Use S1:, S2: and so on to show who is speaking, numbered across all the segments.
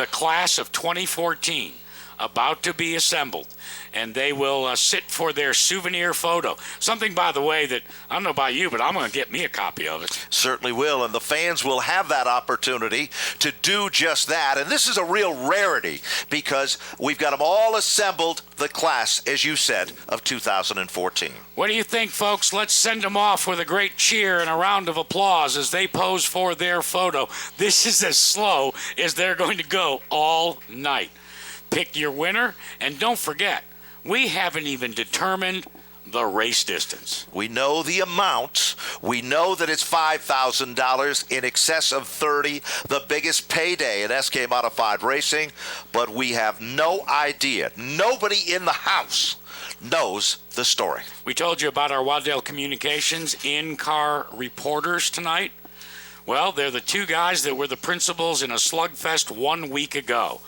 S1: the class of 2014 about to be assembled, and they will sit for their souvenir photo. Something, by the way, that I don't know about you, but I'm going to get me a copy of it.
S2: Certainly will, and the fans will have that opportunity to do just that. And this is a real rarity because we've got them all assembled, the class, as you said, of 2014.
S1: What do you think, folks? Let's send them off with a great cheer and a round of applause as they pose for their photo. This is as slow as they're going to go all night. Pick your winner, and don't forget, we haven't even determined the race distance.
S2: We know the amount. We know that it's $5,000 in excess of 30, the biggest payday in SK Modified Racing, but we have no idea. Nobody in the house knows the story.
S1: We told you about our Waddell Communications in-car reporters tonight. Well, they're the two guys that were the principals in a slugfest 1 week ago.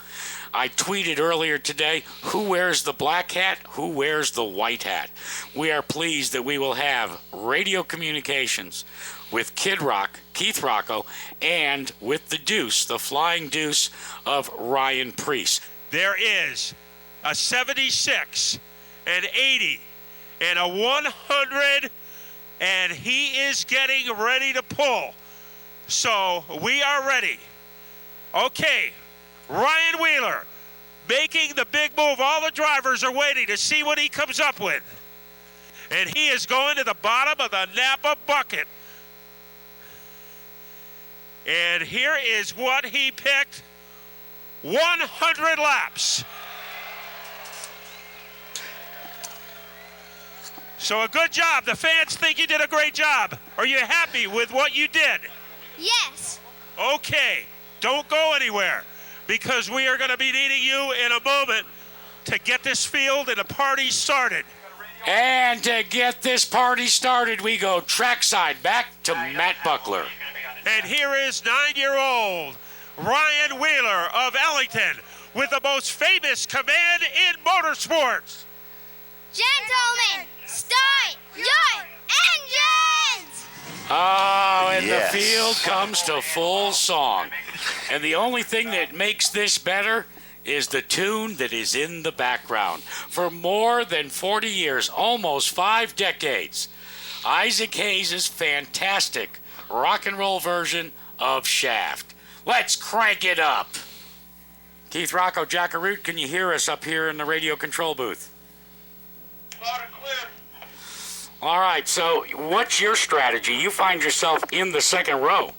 S1: I tweeted earlier today, who wears the black hat, who wears the white hat? We are pleased that we will have radio communications with Kid Rock, Keith Rocco, and with the Deuce, the Flying Deuce of Ryan Preece.
S3: There is a 76, an 80, and a 100, and he is getting ready to pull. So we are ready. Okay. Ryan Wheeler making the big move. All the drivers are waiting to see what he comes up with. And he is going to the bottom of the NAPA bucket. And here is what he picked. 100 laps. So a good job. The fans think you did a great job. Are you happy with what you did?
S4: Yes.
S3: Okay. Don't go anywhere, because we are going to be needing you in a moment to get this field and the party started.
S1: And to get this party started, we go trackside back to Matt Buckler.
S3: And here is 9-year-old Ryan Wheeler of Ellington with the most famous command in motorsports.
S4: Gentlemen, start your engines!
S1: Oh, and
S2: Yes.
S1: the field comes to full song. And the only thing that makes this better is the tune that is in the background. For more than 40 years, almost 5 decades, Isaac Hayes' fantastic rock and roll version of Shaft. Let's crank it up. Keith Rocco, Jackaroot, can you hear us up here in the radio control booth?
S5: Loud and clear.
S1: All right, so what's your strategy? You find yourself in the second row.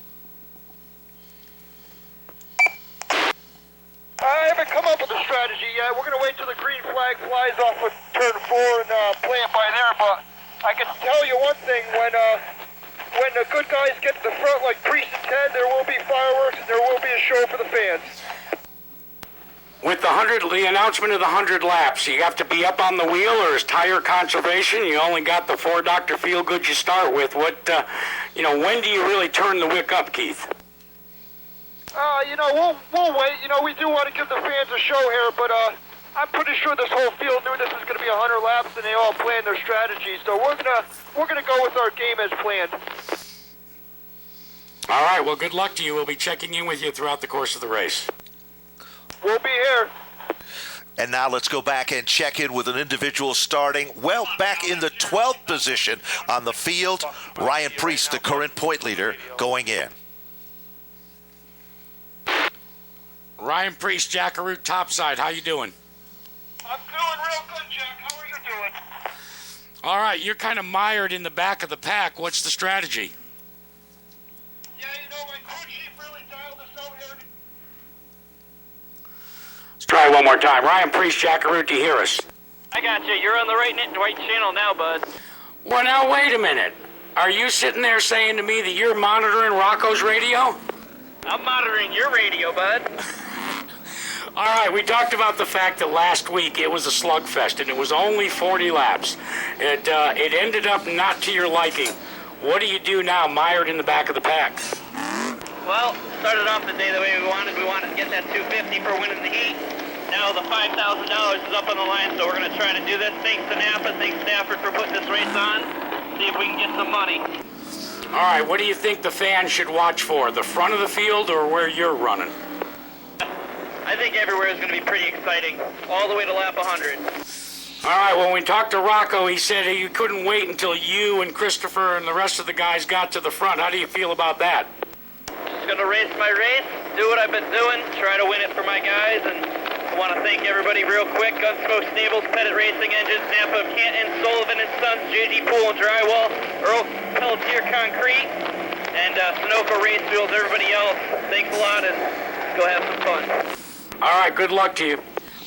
S5: I haven't come up with a strategy yet. We're going to wait till the green flag flies off with turn 4 and play it by there. But I can tell you one thing, when the good guys get to the front like Priest and Ted, there will be fireworks and there will be a show for the fans.
S1: With the announcement of the 100 laps, you have to be up on the wheel, or is tire conservation? You only got the 4 Dr. Feelgood you start with. What, when do you really turn the wick up, Keith?
S5: We'll wait. We do want to give the fans a show here, but I'm pretty sure this whole field knew this was going to be 100 laps, and they all planned their strategy. So we're gonna go with our game as planned.
S1: All right. Well, good luck to you. We'll be checking in with you throughout the course of the race.
S5: We'll be here.
S2: And now let's go back and check in with an individual starting, well, back in the 12th position on the field. Ryan Preece, the current point leader, going in.
S1: Ryan Preece, Jackaroot, topside. How you doing?
S5: I'm doing real good, Jack. How are you doing?
S1: All right. You're kind of mired in the back of the pack. What's the strategy?
S5: Yeah, my crew chief really dialed us out here.
S1: Let's try one more time. Ryan Preece, Jackaroot, do you hear us?
S6: I got you. You're on the right channel now, bud.
S1: Well, now, wait a minute. Are you sitting there saying to me that you're monitoring Rocco's radio?
S6: I'm monitoring your radio, bud.
S1: All right, we talked about the fact that last week it was a slugfest, and it was only 40 laps. It ended up not to your liking. What do you do now, mired in the back of the pack?
S6: Well, started off the day the way we wanted. We wanted to get that 250 for winning the heat. Now the $5,000 is up on the line, so we're going to try to do this. Thanks to NAPA, thanks Stafford for putting this race on. See if we can get some money.
S1: All right, what do you think the fans should watch for? The front of the field or where you're running?
S6: I I think everywhere is going to be pretty exciting, all the way to lap 100.
S1: All right, when we talked to Rocco, he said he couldn't wait until you and Christopher and the rest of the guys got to the front. How do you feel about that?
S6: Just going to race my race, do what I've been doing, try to win it for my guys, and I want to thank everybody real quick. Gunsmoke Stables, Pettit Racing Engines, NAPA Canton, Sullivan & Sons, JG Pool and Drywall, Earl Pelletier Concrete, and Sunoco Race Wheels, everybody else. Thanks a lot, and let's go have some fun.
S1: All right, good luck to you.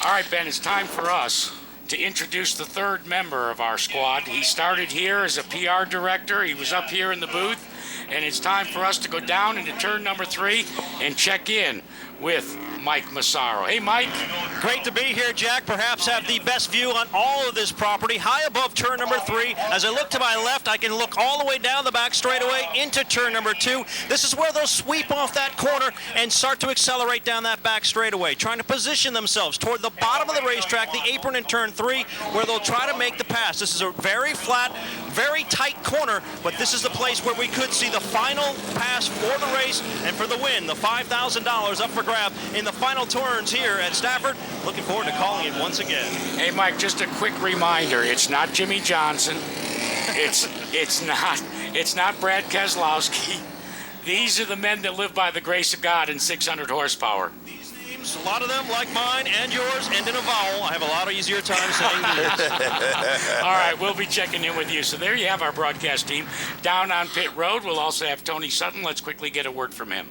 S1: All right, Ben, it's time for us to introduce the third member of our squad. He started here as a PR director. He was up here in the booth, and it's time for us to go down into turn number 3 and check in with Mike Massaro. Hey, Mike.
S7: Great to be here, Jack. Perhaps have the best view on all of this property, high above turn number 3. As I look to my left, I can look all the way down the back straightaway into turn number 2. This is where they'll sweep off that corner and start to accelerate down that back straightaway, trying to position themselves toward the bottom of the racetrack, the apron in turn 3, where they'll try to make the pass. This is a very flat, very tight corner, but this is the place where we could see the final pass for the race and for the win, the $5,000 up for grab in the final turns here at Stafford. Looking forward to calling it once again.
S1: Hey, Mike, just a quick reminder. It's not Jimmy Johnson. It's not Brad Keselowski. These are the men that live by the grace of God in 600 horsepower.
S7: These names, a lot of them, like mine and yours, end in a vowel. I have a lot of easier time saying these.
S1: All right, we'll be checking in with you. So there you have our broadcast team down on pit road. We'll also have Tony Sutton. Let's quickly get a word from him.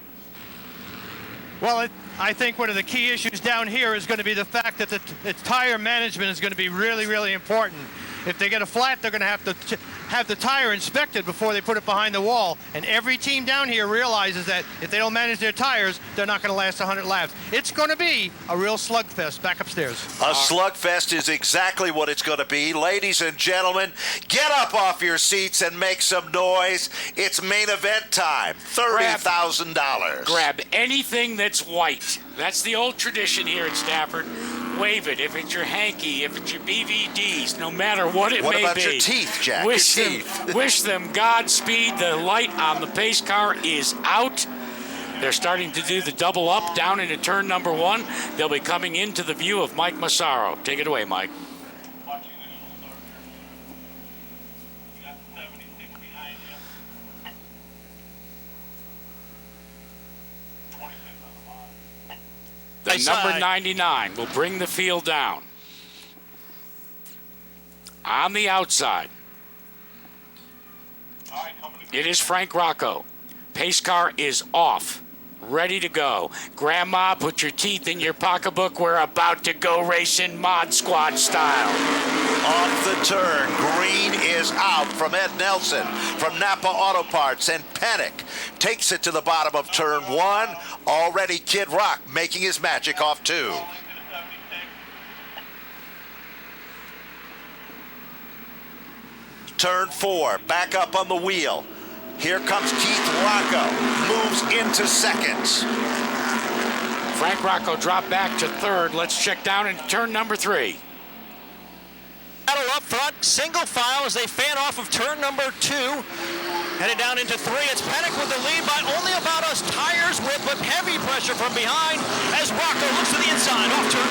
S8: Well, I think one of the key issues down here is going to be the fact that the tire management is going to be really, really important. If they get a flat, they're going to have the tire inspected before they put it behind the wall. And every team down here realizes that if they don't manage their tires, they're not going to last 100 laps. It's going to be a real slugfest back upstairs.
S2: A slugfest is exactly what it's going to be. Ladies and gentlemen, get up off your seats and make some noise. It's main event time. $30,000.
S1: Grab anything that's white. That's the old tradition here at Stafford. Wave it. If it's your hanky, if it's your BVDs, no matter what it may be.
S2: What about your teeth, Jack?
S1: Wish them Godspeed. The light on the pace car is out. They're starting to do the double up down into turn number 1. They'll be coming into the view of Mike Massaro. Take it away, Mike. The number 99 will bring the field down. On the outside, it is Frank Rocco. Pace car is off, ready to go. Grandma, put your teeth in your pocketbook. We're about to go racing Mod Squad style.
S2: Off the turn, green is out from Ed Nelson from NAPA Auto Parts, and Panic takes it to the bottom of turn 1. Already Kid Rock making his magic off 2. Turn 4, back up on the wheel. Here comes Keith Rocco, moves into second.
S1: Frank Rocco dropped back to third. Let's check down into turn number 3.
S7: Battle up front, single file as they fan off of turn number 2. Headed down into 3. It's Panic with the lead by only about a tire's width, but heavy pressure from behind as Rocco looks to the inside off turn 4.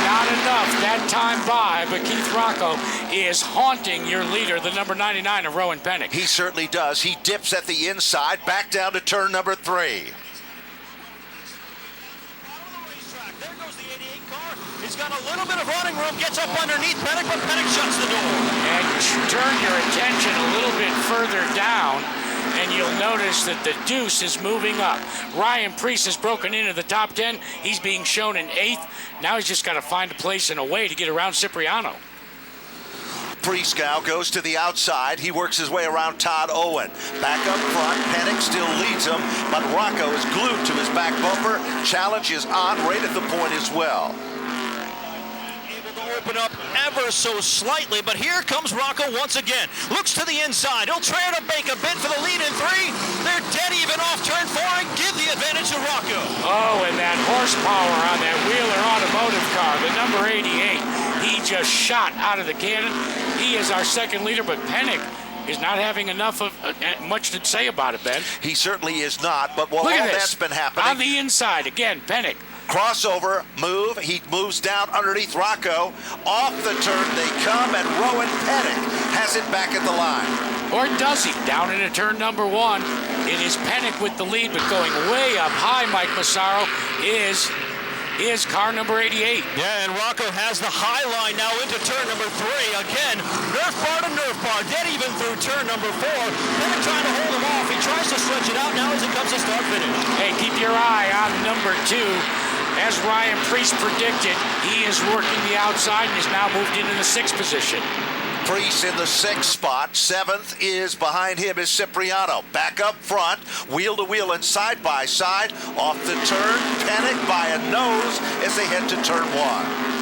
S1: Not enough that time by, but Keith Rocco is haunting your leader, the number 99 of Rowan Panic.
S2: He certainly does. He dips at the inside, back down to turn number 3.
S7: There goes the 88 car. He's got a little bit of running room, gets up underneath Panic, but Panic shuts the door.
S1: And turn your attention a little bit further down, and you'll notice that the deuce is moving up. Ryan Priest has broken into the top 10. He's being shown in 8th. Now he's just got to find a place and a way to get around Cipriano.
S2: Priescow goes to the outside. He works his way around Todd Owen. Back up front, Panic still leads him, but Rocco is glued to his back bumper. Challenge is on right at the point as well.
S7: Open up ever so slightly, but here comes Rocco once again. Looks to the inside. He'll try to make a bid for the lead in 3. They're dead even off turn 4 and give the advantage to Rocco.
S1: Oh, and that horsepower on that Wheeler Automotive car, the number 88, he just shot out of the cannon. He is our second leader, but Panic is not having enough of much to say about it, Ben.
S2: He certainly is not, but while all that's been happening...
S1: On the inside, again, Panic.
S2: Crossover move. He moves down underneath Rocco. Off the turn they come, and Rowan Pettick has it back at the line.
S1: Or does he? Down into turn number 1. It is Pennick with the lead, but going way up high, Mike Massaro, is car number 88.
S7: Yeah, and Rocco has the high line now into turn number 3. Again, Nerf bar to Nerf bar, dead even through turn number 4. Pennick trying to hold him off. He tries to stretch it out now as it comes to start finish.
S1: Hey, keep your eye on number 2. As Ryan Priest predicted, he is working the outside and is now moved into the 6th position.
S2: Priest in the 6th spot. 7th is behind him is Cipriano. Back up front, wheel to wheel and side by side. Off the turn, Pennick by a nose as they head to turn 1.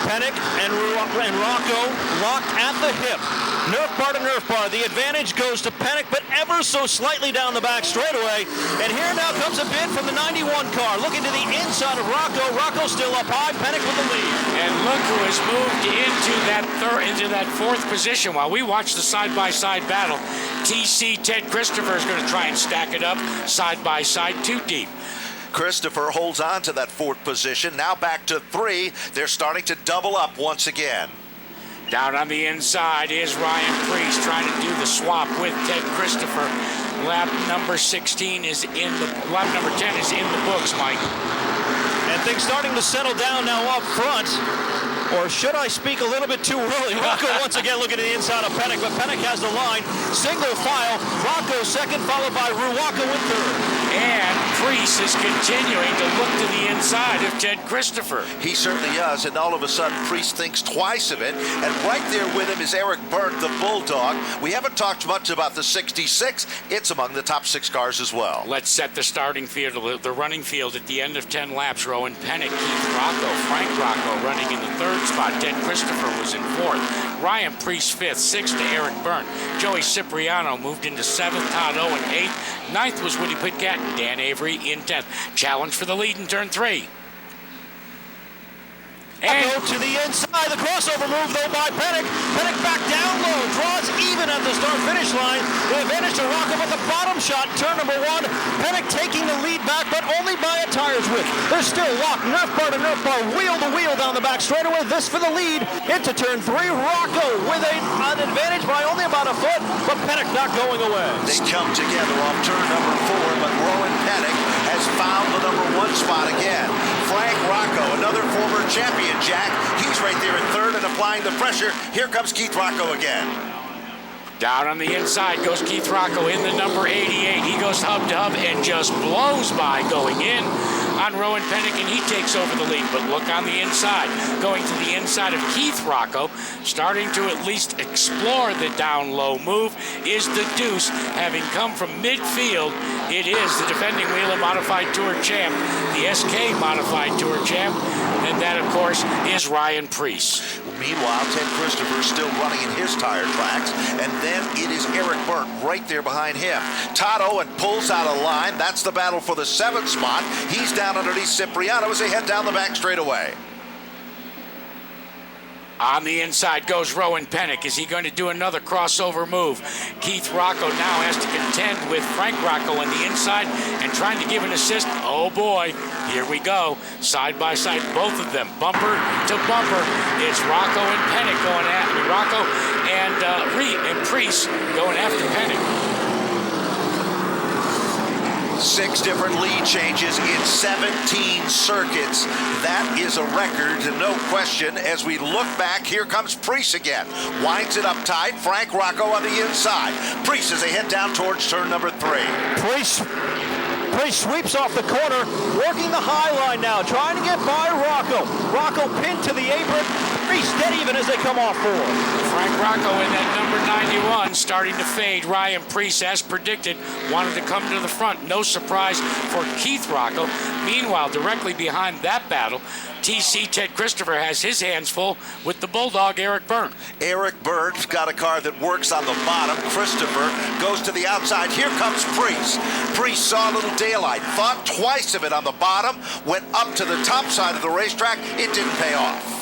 S7: Pennick and Rocco locked at the hip. Nerf bar to Nerf bar. The advantage goes to Pennick, but ever so slightly down the back straightaway. And here now comes a bid from the 91 car. Looking to the inside of Rocco. Rocco still up high. Pennick with the lead.
S1: And look who has moved into that 4th position. While we watch the side-by-side battle, TC Ted Christopher is going to try and stack it up side-by-side 2 deep.
S2: Christopher holds on to that 4th position. Now back to 3. They're starting to double up once again.
S1: Down on the inside is Ryan Priest trying to do the swap with Ted Christopher. Lap number 16 is lap number 10 is in the books, Mike.
S7: And things starting to settle down now up front. Or should I speak a little bit too early? Rocco once again looking at the inside of Pennick, but Pennick has the line. Single file. Rocco 2nd, followed by Ruwaka in 3rd.
S1: And Priest is continuing to look to the inside of Ted Christopher.
S2: He certainly does, and all of a sudden Priest thinks twice of it, and right there with him is Eric Burt, the Bulldog. We haven't talked much about the 66. It's among the top 6 cars as well.
S1: Let's set the starting field, the running field at the end of 10 laps. Rowan Pennick, Keith Rocco, Frank Rocco running in the 3rd spot. Ted Christopher was in 4th. Ryan Priest 5th. 6th to Eric Byrne. Joey Cipriano moved into 7th. Todd Owen 8th. 9th was Woody Pitcat. Dan Avery in 10th. Challenge for the lead in turn 3.
S7: And go to the inside. The crossover move, though, by Pennick. Pennick back down low. Draws even at the start-finish line. The advantage to Rocco with the bottom shot. Turn number 1. Pennick taking the lead back, but only by a tire's width. They're still locked. Nerf bar to Nerf bar. Wheel to wheel down the back straightaway. This for the lead. Into turn 3. Rocco with an advantage by only about a foot, but Pennick not going away.
S2: They come together off turn number 4, but Rowan Pennick has found the number 1 spot again. Frank Rocco, another former champion, Jack. He's right there in 3rd and applying the pressure. Here comes Keith Rocco again.
S1: Down on the inside goes Keith Rocco in the number 88. He goes hub to hub and just blows by going in on Rowan Pennick, and he takes over the lead. But look on the inside. Going to the inside of Keith Rocco, starting to at least explore the down low move, is the Deuce. Having come from midfield, it is the defending Whelen Modified Tour champ, the SK Modified Tour champ, and that, of course, is Ryan Priest.
S2: Meanwhile, Ted Christopher still running in his tire tracks, and then it is Eric Burt right there behind him. Todd Owen pulls out a line. That's the battle for the 7th spot. He's down underneath Cipriano as they head down the back straightaway.
S1: On the inside goes Rowan Pennick. Is he going to do another crossover move? Keith Rocco now has to contend with Frank Rocco on the inside and trying to give an assist. Oh boy, here we go. Side by side, both of them, bumper to bumper. It's Rocco and Pennick going after Rocco and Priest going after Pennick.
S2: 6 different lead changes in 17 circuits. That is a record, no question. As we look back, here comes Priest again. Winds it up tight. Frank Rocco on the inside. Priest as they head down towards turn number 3.
S7: Priest sweeps off the corner, working the high line now, trying to get by Rocco. Rocco pinned to the apron. Priest dead even as they come off 4.
S1: Frank Rocco in that number 91 starting to fade. Ryan Priest, as predicted, wanted to come to the front. No surprise for Keith Rocco. Meanwhile, directly behind that battle, TC Ted Christopher has his hands full with the Bulldog Eric Byrne.
S2: Eric Byrne's got a car that works on the bottom. Christopher goes to the outside. Here comes Priest. Priest saw a little daylight, thought twice of it on the bottom, went up to the top side of the racetrack. It didn't pay off.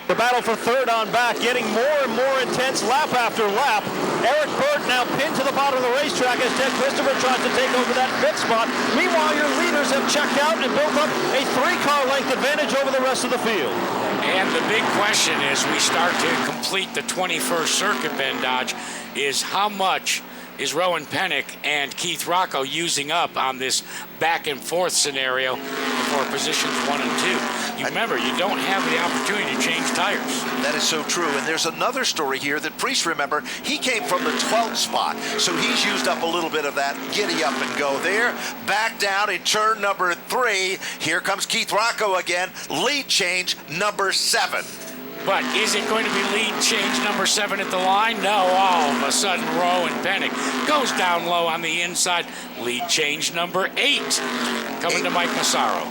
S7: The battle for third on back getting more and more intense lap after lap. Eric Burt now pinned to the bottom of the racetrack as Ted Christopher tries to take over that fifth spot. Meanwhile, your leaders have checked out and built up a 3-car length advantage over the rest of the field.
S1: And the big question as we start to complete the 21st circuit, Ben Dodge, is how much is Rowan Pennick and Keith Rocco using up on this back and forth scenario for positions 1 and 2. You remember, you don't have the opportunity to change tires.
S2: That is so true. And there's another story here that Priest, remember, he came from the 12th spot. So he's used up a little bit of that giddy up and go there. Back down in turn number 3. Here comes Keith Rocco again. Lead change number 7.
S1: But is it going to be lead change number 7 at the line? No, all of a sudden Rowan Pennick goes down low on the inside. Lead change number 8 coming to Mike Massaro.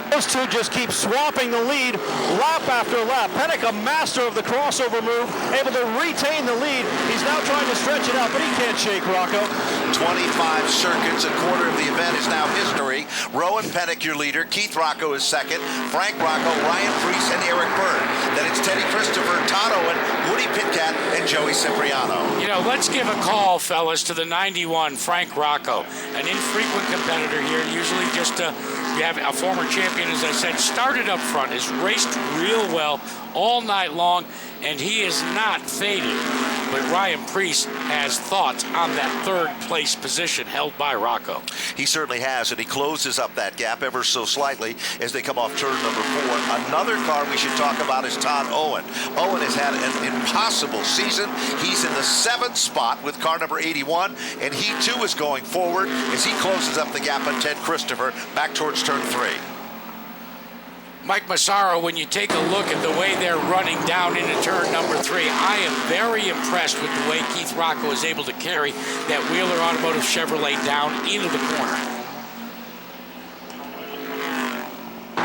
S7: Those two just keep swapping the lead lap after lap. Pennick, a master of the crossover move, able to retain the lead. He's now trying to stretch it out, but he can't shake Rocco.
S2: 25 circuits, a quarter of the event is now history. Rowan Pennick, your leader. Keith Rocco is second. Frank Rocco, Ryan Preece, and Eric Byrd. Then it's Teddy Christopher, Todd Owen, Woody Pitcat, and Joey Cipriano.
S1: You know, let's give a call, fellas, to the 91, Frank Rocco, an infrequent competitor here, usually just you have a former champion, as I said, started up front, has raced real well all night long, and he is not faded. But Ryan Preece has thoughts on that third place position held by Rocco.
S2: He certainly has, and he closes up that gap ever so slightly as they come off turn number 4. Another car we should talk about is Todd Owen. Owen has had an impossible season. He's in the 7th spot with car number 81, and he too is going forward as he closes up the gap on Ted Christopher back towards turn 3.
S1: Mike Massaro, when you take a look at the way they're running down into turn number 3, I am very impressed with the way Keith Rocco is able to carry that Wheeler Automotive Chevrolet down into the corner.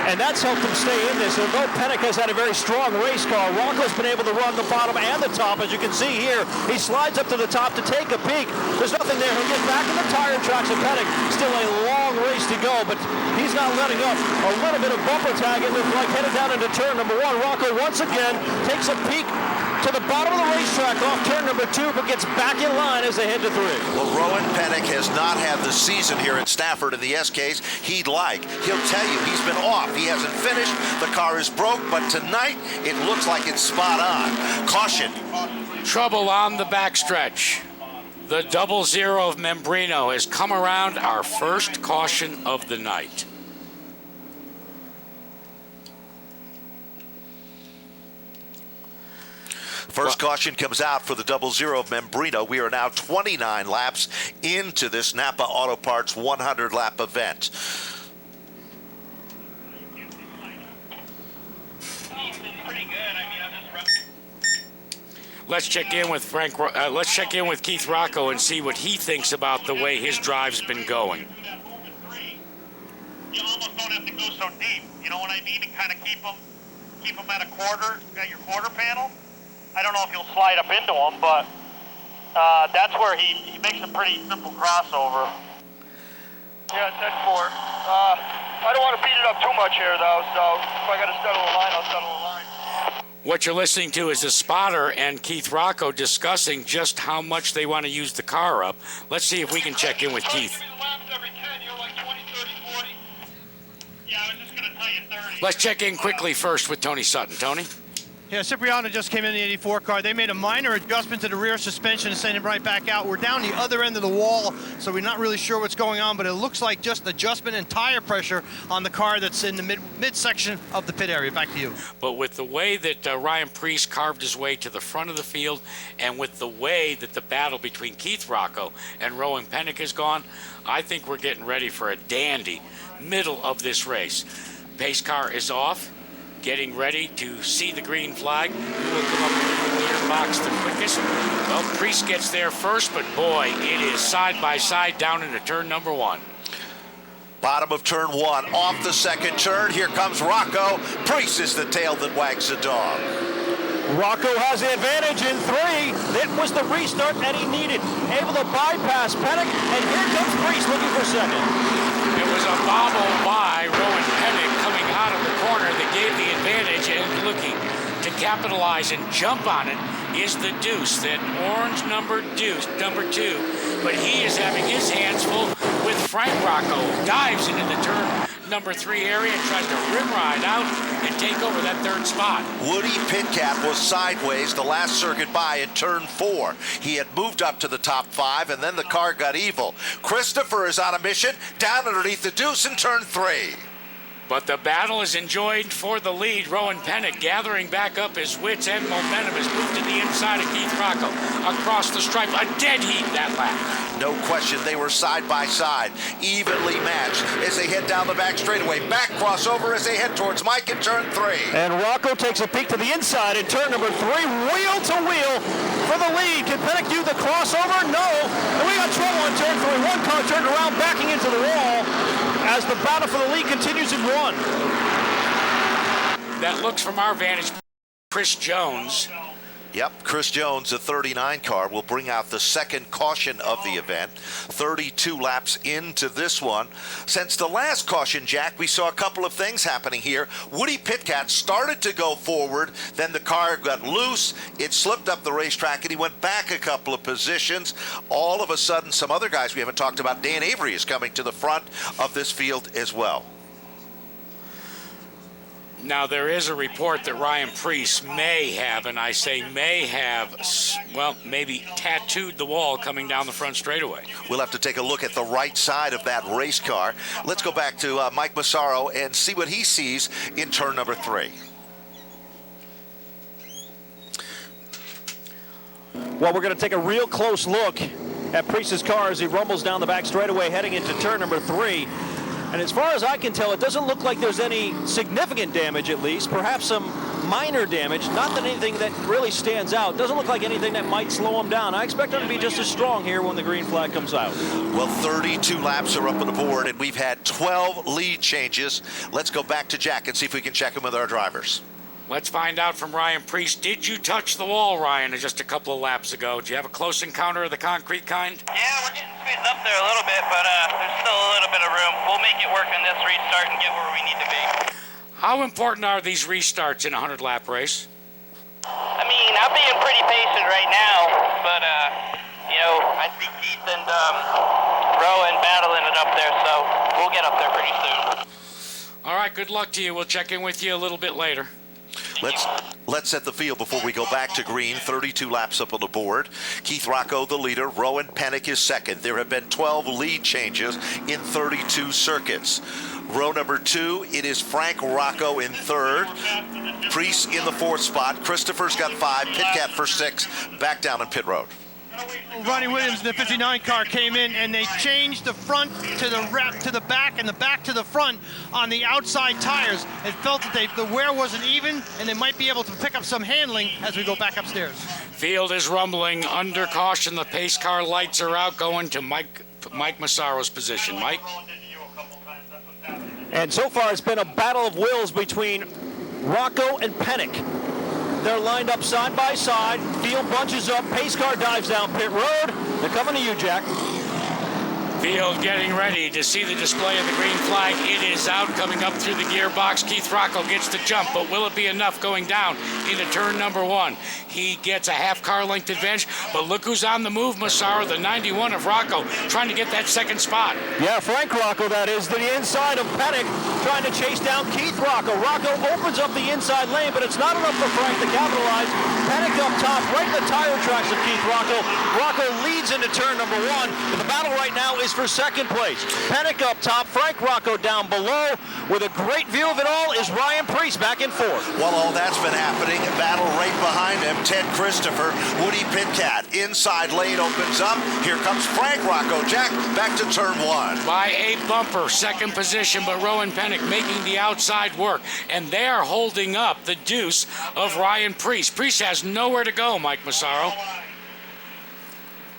S7: And that's helped him stay in this. Although Pennick has had a very strong race car, Rocco's been able to run the bottom and the top. As you can see here, he slides up to the top to take a peek. There's nothing there. He'll get back in the tire tracks of Pennick. Still a long race to go, but he's not letting up. A little bit of bumper tag, it looks like, headed down into turn number 1. Rocco once again takes a peek to the bottom of the racetrack off turn number 2, but gets back in line as they head to 3.
S2: Well, Rowan Pennick has not had the season here at Stafford in the SKs he'd like. He'll tell you he's been off. He hasn't finished. The car is broke, but tonight it looks like it's spot on. Caution.
S1: Trouble on the backstretch. The 00 of Membrino has come around, our first caution of the night.
S2: First caution comes out for the 00 of Membrino. We are now 29 laps into this NAPA Auto Parts 100-lap event.
S1: Let's check in with let's check in with Keith Rocco and see what he thinks about the way his drive's been going.
S9: You almost don't have to go so deep. You know what I mean? And kind of keep them at a quarter, at your quarter panel. I don't know if you'll slide up into them, but that's where he makes a pretty simple crossover.
S5: Yeah, 10-4. I don't want to beat it up too much here, though, so if I got to settle a line, I'll settle a line.
S1: What you're listening to is the spotter and Keith Rocco discussing just how much they want to use the car up. Let's see if we can check in with Keith.
S9: Yeah, I was just going to tell you 30.
S1: Let's check in quickly first with Tony Sutton. Tony?
S8: Yeah, Cipriano just came in the 84 car. They made a minor adjustment to the rear suspension and sent it right back out. We're down the other end of the wall, so we're not really sure what's going on, but it looks like just adjustment in tire pressure on the car that's in the midsection of the pit area. Back to you.
S1: But with the way that Ryan Preece carved his way to the front of the field, and with the way that the battle between Keith Rocco and Rowan Pennick has gone, I think we're getting ready for a dandy middle of this race. Pace car is off, getting ready to see the green flag. Who will come up with the leader box the quickest? Well, Preece gets there first, but boy, it is side by side down into turn number 1.
S2: Bottom of turn 1, off the second turn. Here comes Rocco. Preece is the tail that wags the dog.
S7: Rocco has the advantage in 3. It was the restart that he needed. Able to bypass Pennick, and here comes Preece looking for second.
S1: It was a bobble by Rowan Pennick coming out of the corner. The gave the advantage, and looking to capitalize and jump on it is the Deuce, that orange number 2. But he is having his hands full with Frank Rocco, who dives into the turn number 3 area and tries to rim ride out and take over that 3rd spot.
S2: Woody Pitcat was sideways the last circuit by in turn 4. He had moved up to the top 5, and then the car got evil. Christopher is on a mission down underneath the Deuce in turn 3.
S1: But the battle is enjoyed for the lead. Rowan Pennick gathering back up his wits and momentum has moved to the inside of Keith Rocco. Across the stripe, a dead heat that lap.
S2: No question, they were side by side, evenly matched as they head down the back straightaway. Back crossover as they head towards Mike in turn 3.
S7: And Rocco takes a peek to the inside in turn number 3, wheel to wheel for the lead. Can Pennick do the crossover? No. And we got trouble in turn 3. One car turned around, backing into the wall as the battle for the lead continues in 1.
S1: That looks from our vantage, Chris Jones.
S2: Yep, Chris Jones, the 39 car, will bring out the second caution of the event. 32 laps into this one. Since the last caution, Jack, we saw a couple of things happening here. Woody Pitcat started to go forward, then the car got loose, it slipped up the racetrack, and he went back a couple of positions. All of a sudden, some other guys we haven't talked about, Dan Avery, is coming to the front of this field as well.
S1: Now, there is a report that Ryan Preece may have, and I say may have, well, maybe tattooed the wall coming down the front straightaway.
S2: We'll have to take a look at the right side of that race car. Let's go back to Mike Massaro and see what he sees in turn number 3.
S7: Well, we're going to take a real close look at Preece's car as he rumbles down the back straightaway heading into turn number 3. And as far as I can tell, it doesn't look like there's any significant damage, at least. Perhaps some minor damage, not that anything that really stands out. Doesn't look like anything that might slow him down. I expect him to be just as strong here when the green flag comes out.
S2: Well, 32 laps are up on the board, and we've had 12 lead changes. Let's go back to Jack and see if we can check him with our drivers.
S1: Let's find out from Ryan Preece. Did you touch the wall, Ryan, just a couple of laps ago? Did you have a close encounter of the concrete kind?
S6: Yeah, we're getting squeezed up there a little bit, but there's still a little bit of room. We'll make it work on this restart and get where we need to be.
S1: How important are these restarts in a 100-lap race?
S6: I mean, I'm being pretty patient right now, but, you know, I see Keith and Rowan battling it up there, so we'll get up there pretty soon.
S1: All right, good luck to you. We'll check in with you a little bit later.
S2: Let's set the field before we go back to green. 32 laps up on the board. Keith Rocco, the leader. Rowan Pennick is second. There have been 12 lead changes in 32 circuits. Row number 2, it is Frank Rocco in 3rd. Preece in the 4th spot. Christopher's got 5. Pitcat for 6. Back down in pit road.
S8: Ronnie Williams in the 59 car came in and they changed the front to the back and the back to the front on the outside tires. It felt that the wear wasn't even, and they might be able to pick up some handling as we go back upstairs.
S1: Field is rumbling under caution. The pace car lights are out, going to Mike Massaro's position. Mike?
S7: And so far it's been a battle of wills between Rocco and Pennick. They're lined up side by side. Field bunches up. Pace car dives down pit road. They're coming to you, Jack.
S1: Field getting ready to see the display of the green flag. It is out, coming up through the gearbox. Keith Rocco gets the jump, but will it be enough going down into turn number 1? He gets a half car length advantage, but look who's on the move, Massaro, the 91 of Rocco, trying to get that second spot.
S7: Yeah, Frank Rocco, that is, to the inside of Pennick, trying to chase down Keith Rocco. Rocco opens up the inside lane, but it's not enough for Frank to capitalize. Pennick up top, right in the tire tracks of Keith Rocco. Rocco leads into turn number 1, but the battle right now is for second place. Pennick up top, Frank Rocco down below. With a great view of it all is Ryan Preece back in 4th.
S2: While all that's been happening, a battle right behind him. Ted Christopher, Woody Pitcat. Inside lane opens up. Here comes Frank Rocco. Jack, back to turn 1.
S1: By a bumper, second position, but Rowan Pennick making the outside work. And they are holding up the deuce of Ryan Preece. Preece has nowhere to go, Mike Massaro.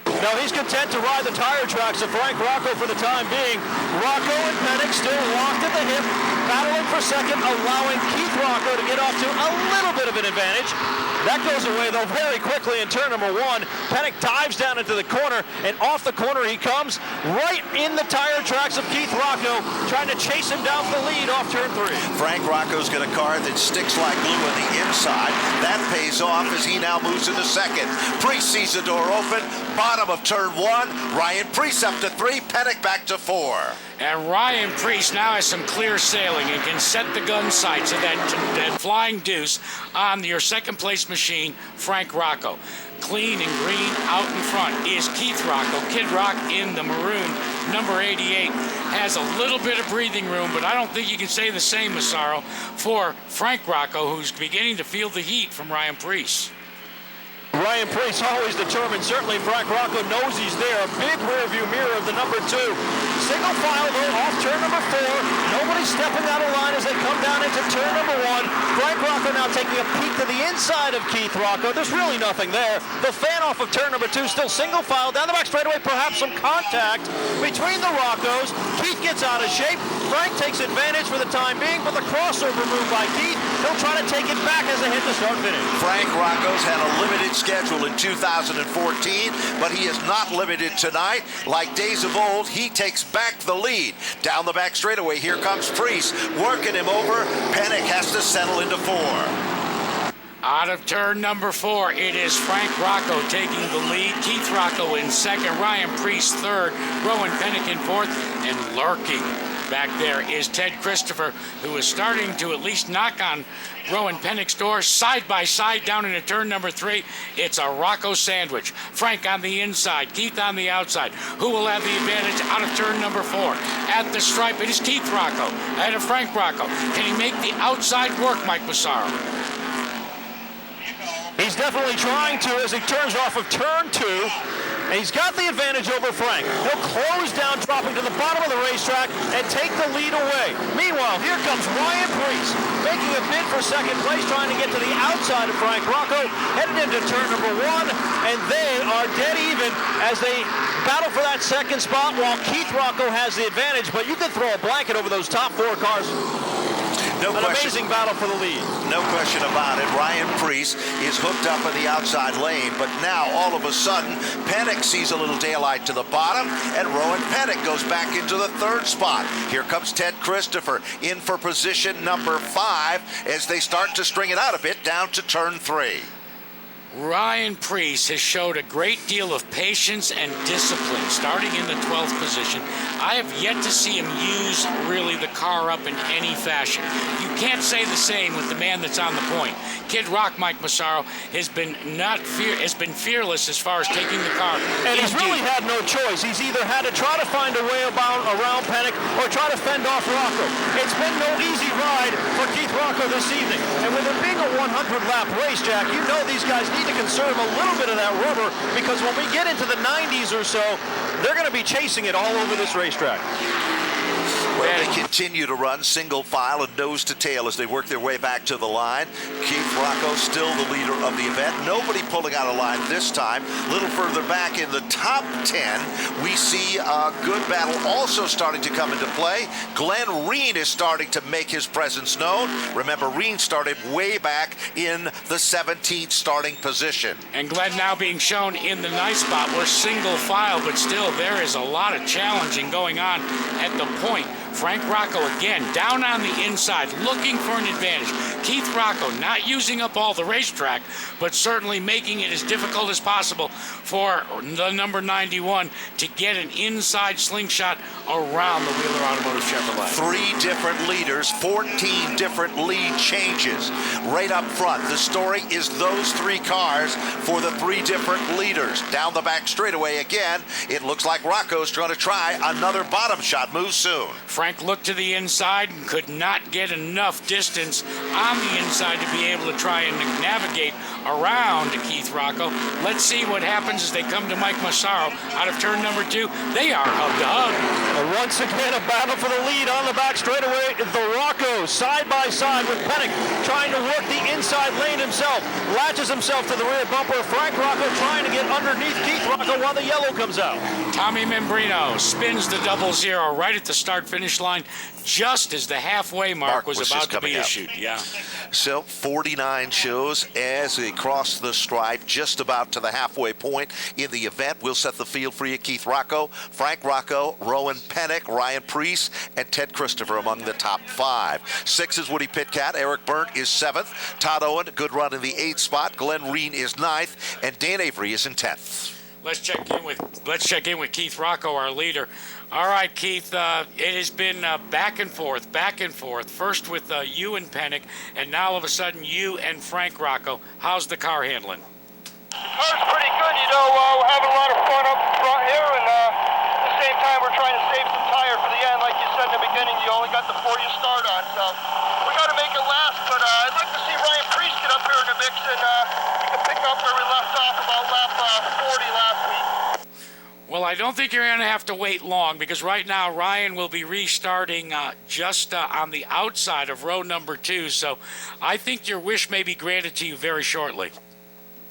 S7: No, he's content to ride the tire tracks of Frank Rocco for the time being. Rocco and Pennick still locked at the hip, battling for second, allowing Keith Rocco to get off to a little bit of an advantage. That goes away, though, very quickly in turn number 1. Pennick dives down into the corner, and off the corner he comes, right in the tire tracks of Keith Rocco, trying to chase him down for the lead off turn 3.
S2: Frank Rocco's got a car that sticks like glue on the inside. That pays off as he now moves into second. Priest sees the door open. Bottom of turn 1. Ryan Priest up to 3. Pennick back to 4.
S1: And Ryan Priest now has some clear sailing and can set the gun sights of that flying deuce on your second place machine, Frank Rocco. Clean and green out in front is Keith Rocco. Kid Rock in the maroon, number 88, has a little bit of breathing room, but I don't think you can say the same, Massaro, for Frank Rocco, who's beginning to feel the heat from Ryan Priest.
S7: Ryan Priest always determined. Certainly Frank Rocco knows he's there. A big rearview mirror of the number 2. Single file though off turn number 4. Nobody stepping out of line as they come down into turn number 1. Frank Rocco now taking a peek to the inside of Keith Rocco. There's really nothing there. The fan off of turn number 2 still single file down the back straightaway. Perhaps some contact between the Roccos. Keith gets out of shape. Frank takes advantage for the time being, but the crossover move by Keith, he'll try to take it back as they hit the start finish.
S2: Frank Rocco's had a limited schedule in 2014, but he is not limited tonight. Like days of old, he takes back the lead. Down the back straightaway, here comes Priest, working him over. Pennick has to settle into 4.
S1: Out of turn number 4, it is Frank Rocco taking the lead. Keith Rocco in second, Ryan Priest third, Rowan Pennick in fourth, and lurking back there is Ted Christopher, who is starting to at least knock on Rowan Pennick's door. Side by side down into turn number 3, it's a Rocco sandwich. Frank on the inside, Keith on the outside. Who will have the advantage out of turn number 4? At the stripe, it is Keith Rocco ahead of Frank Rocco. Can he make the outside work, Mike Massaro?
S7: He's definitely trying to as he turns off of turn 2. And he's got the advantage over Frank. He'll close down, dropping to the bottom of the racetrack and take the lead away. Meanwhile, here comes Ryan Priest, making a bid for second place, trying to get to the outside of Frank Rocco, headed into turn number 1, and they are dead even as they battle for that second spot while Keith Rocco has the advantage, but you can throw a blanket over those top 4 cars. An amazing battle for the lead.
S2: No question about it. Ryan Priest is hooked up in the outside lane, but now all of a sudden, Pennick sees a little daylight to the bottom, and Rowan Pennick goes back into the 3rd spot. Here comes Ted Christopher in for position number 5 as they start to string it out a bit down to turn 3.
S1: Ryan Priest has showed a great deal of patience and discipline starting in the 12th position. I have yet to see him use really the car up in any fashion. You can't say the same with the man that's on the point. Kid Rock, Mike Massaro, has been fearless as far as taking the car.
S7: And he's really had no choice. He's either had to try to find a way around Pennick or try to fend off Rocco. It's been no easy ride for Keith Rocco this evening. And with it being a 100-lap race, Jack, you know these guys need to conserve a little bit of that rubber because when we get into the 90s or so, they're going to be chasing it all over this racetrack.
S2: Well, they continue to run single file and nose to tail as they work their way back to the line. Keith Rocco still the leader of the event. Nobody pulling out of line this time. A little further back in the top 10, we see a good battle also starting to come into play. Glenn Reen is starting to make his presence known. Remember, Reen started way back in the 17th starting position.
S1: And Glenn now being shown in the nice spot. We're single file, but still there is a lot of challenging going on at the point. Frank Rocco again down on the inside looking for an advantage. Keith Rocco not using up all the racetrack, but certainly making it as difficult as possible for the number 91 to get an inside slingshot around the Wheeler Automotive Chevrolet.
S2: 3 different leaders, 14 different lead changes. Right up front, the story is those 3 cars for the 3 different leaders. Down the back straightaway again, it looks like Rocco's trying to try another bottom shot move soon.
S1: Frank looked to the inside and could not get enough distance on the inside to be able to try and navigate around to Keith Rocco. Let's see what happens as they come to Mike Massaro out of turn number 2. They are hug to hug.
S7: Once again, a battle for the lead on the back straightaway. The Rocco side by side with Pennick trying to work the inside lane himself. Latches himself to the rear bumper. Frank Rocco trying to get underneath Keith Rocco while the yellow comes out.
S1: Tommy Membrino spins the 00 right at the start-finish line, just as the halfway mark was about to be issued. Yeah.
S2: So 49 shows as they cross the stripe, just about to the halfway point in the event. We'll set the field for you. Keith Rocco, Frank Rocco, Rowan Pennick, Ryan Priest, and Ted Christopher among the top 5. 6 is Woody Pitcat. Eric Byrne is 7th. Todd Owen, good run in the 8th spot. Glenn Reen is 9th, and Dan Avery is in 10th.
S1: Let's check in with Keith Rocco, our leader. All right, Keith, it has been back and forth. First with you and Pennick, and now all of a sudden you and Frank Rocco. How's the car handling?
S5: The car's pretty good, we're having a lot of fun up front here, and at the same time we're trying to save some tire for the end. Like you said in the beginning, you only got the 4 you start on, so we got to make it last, but I'd like to see Ryan Priest get up here in the mix, and we can pick up where we left off about lap 40 last week.
S1: Well, I don't think you're going to have to wait long, because right now Ryan will be restarting just on the outside of row number 2, so I think your wish may be granted to you very shortly.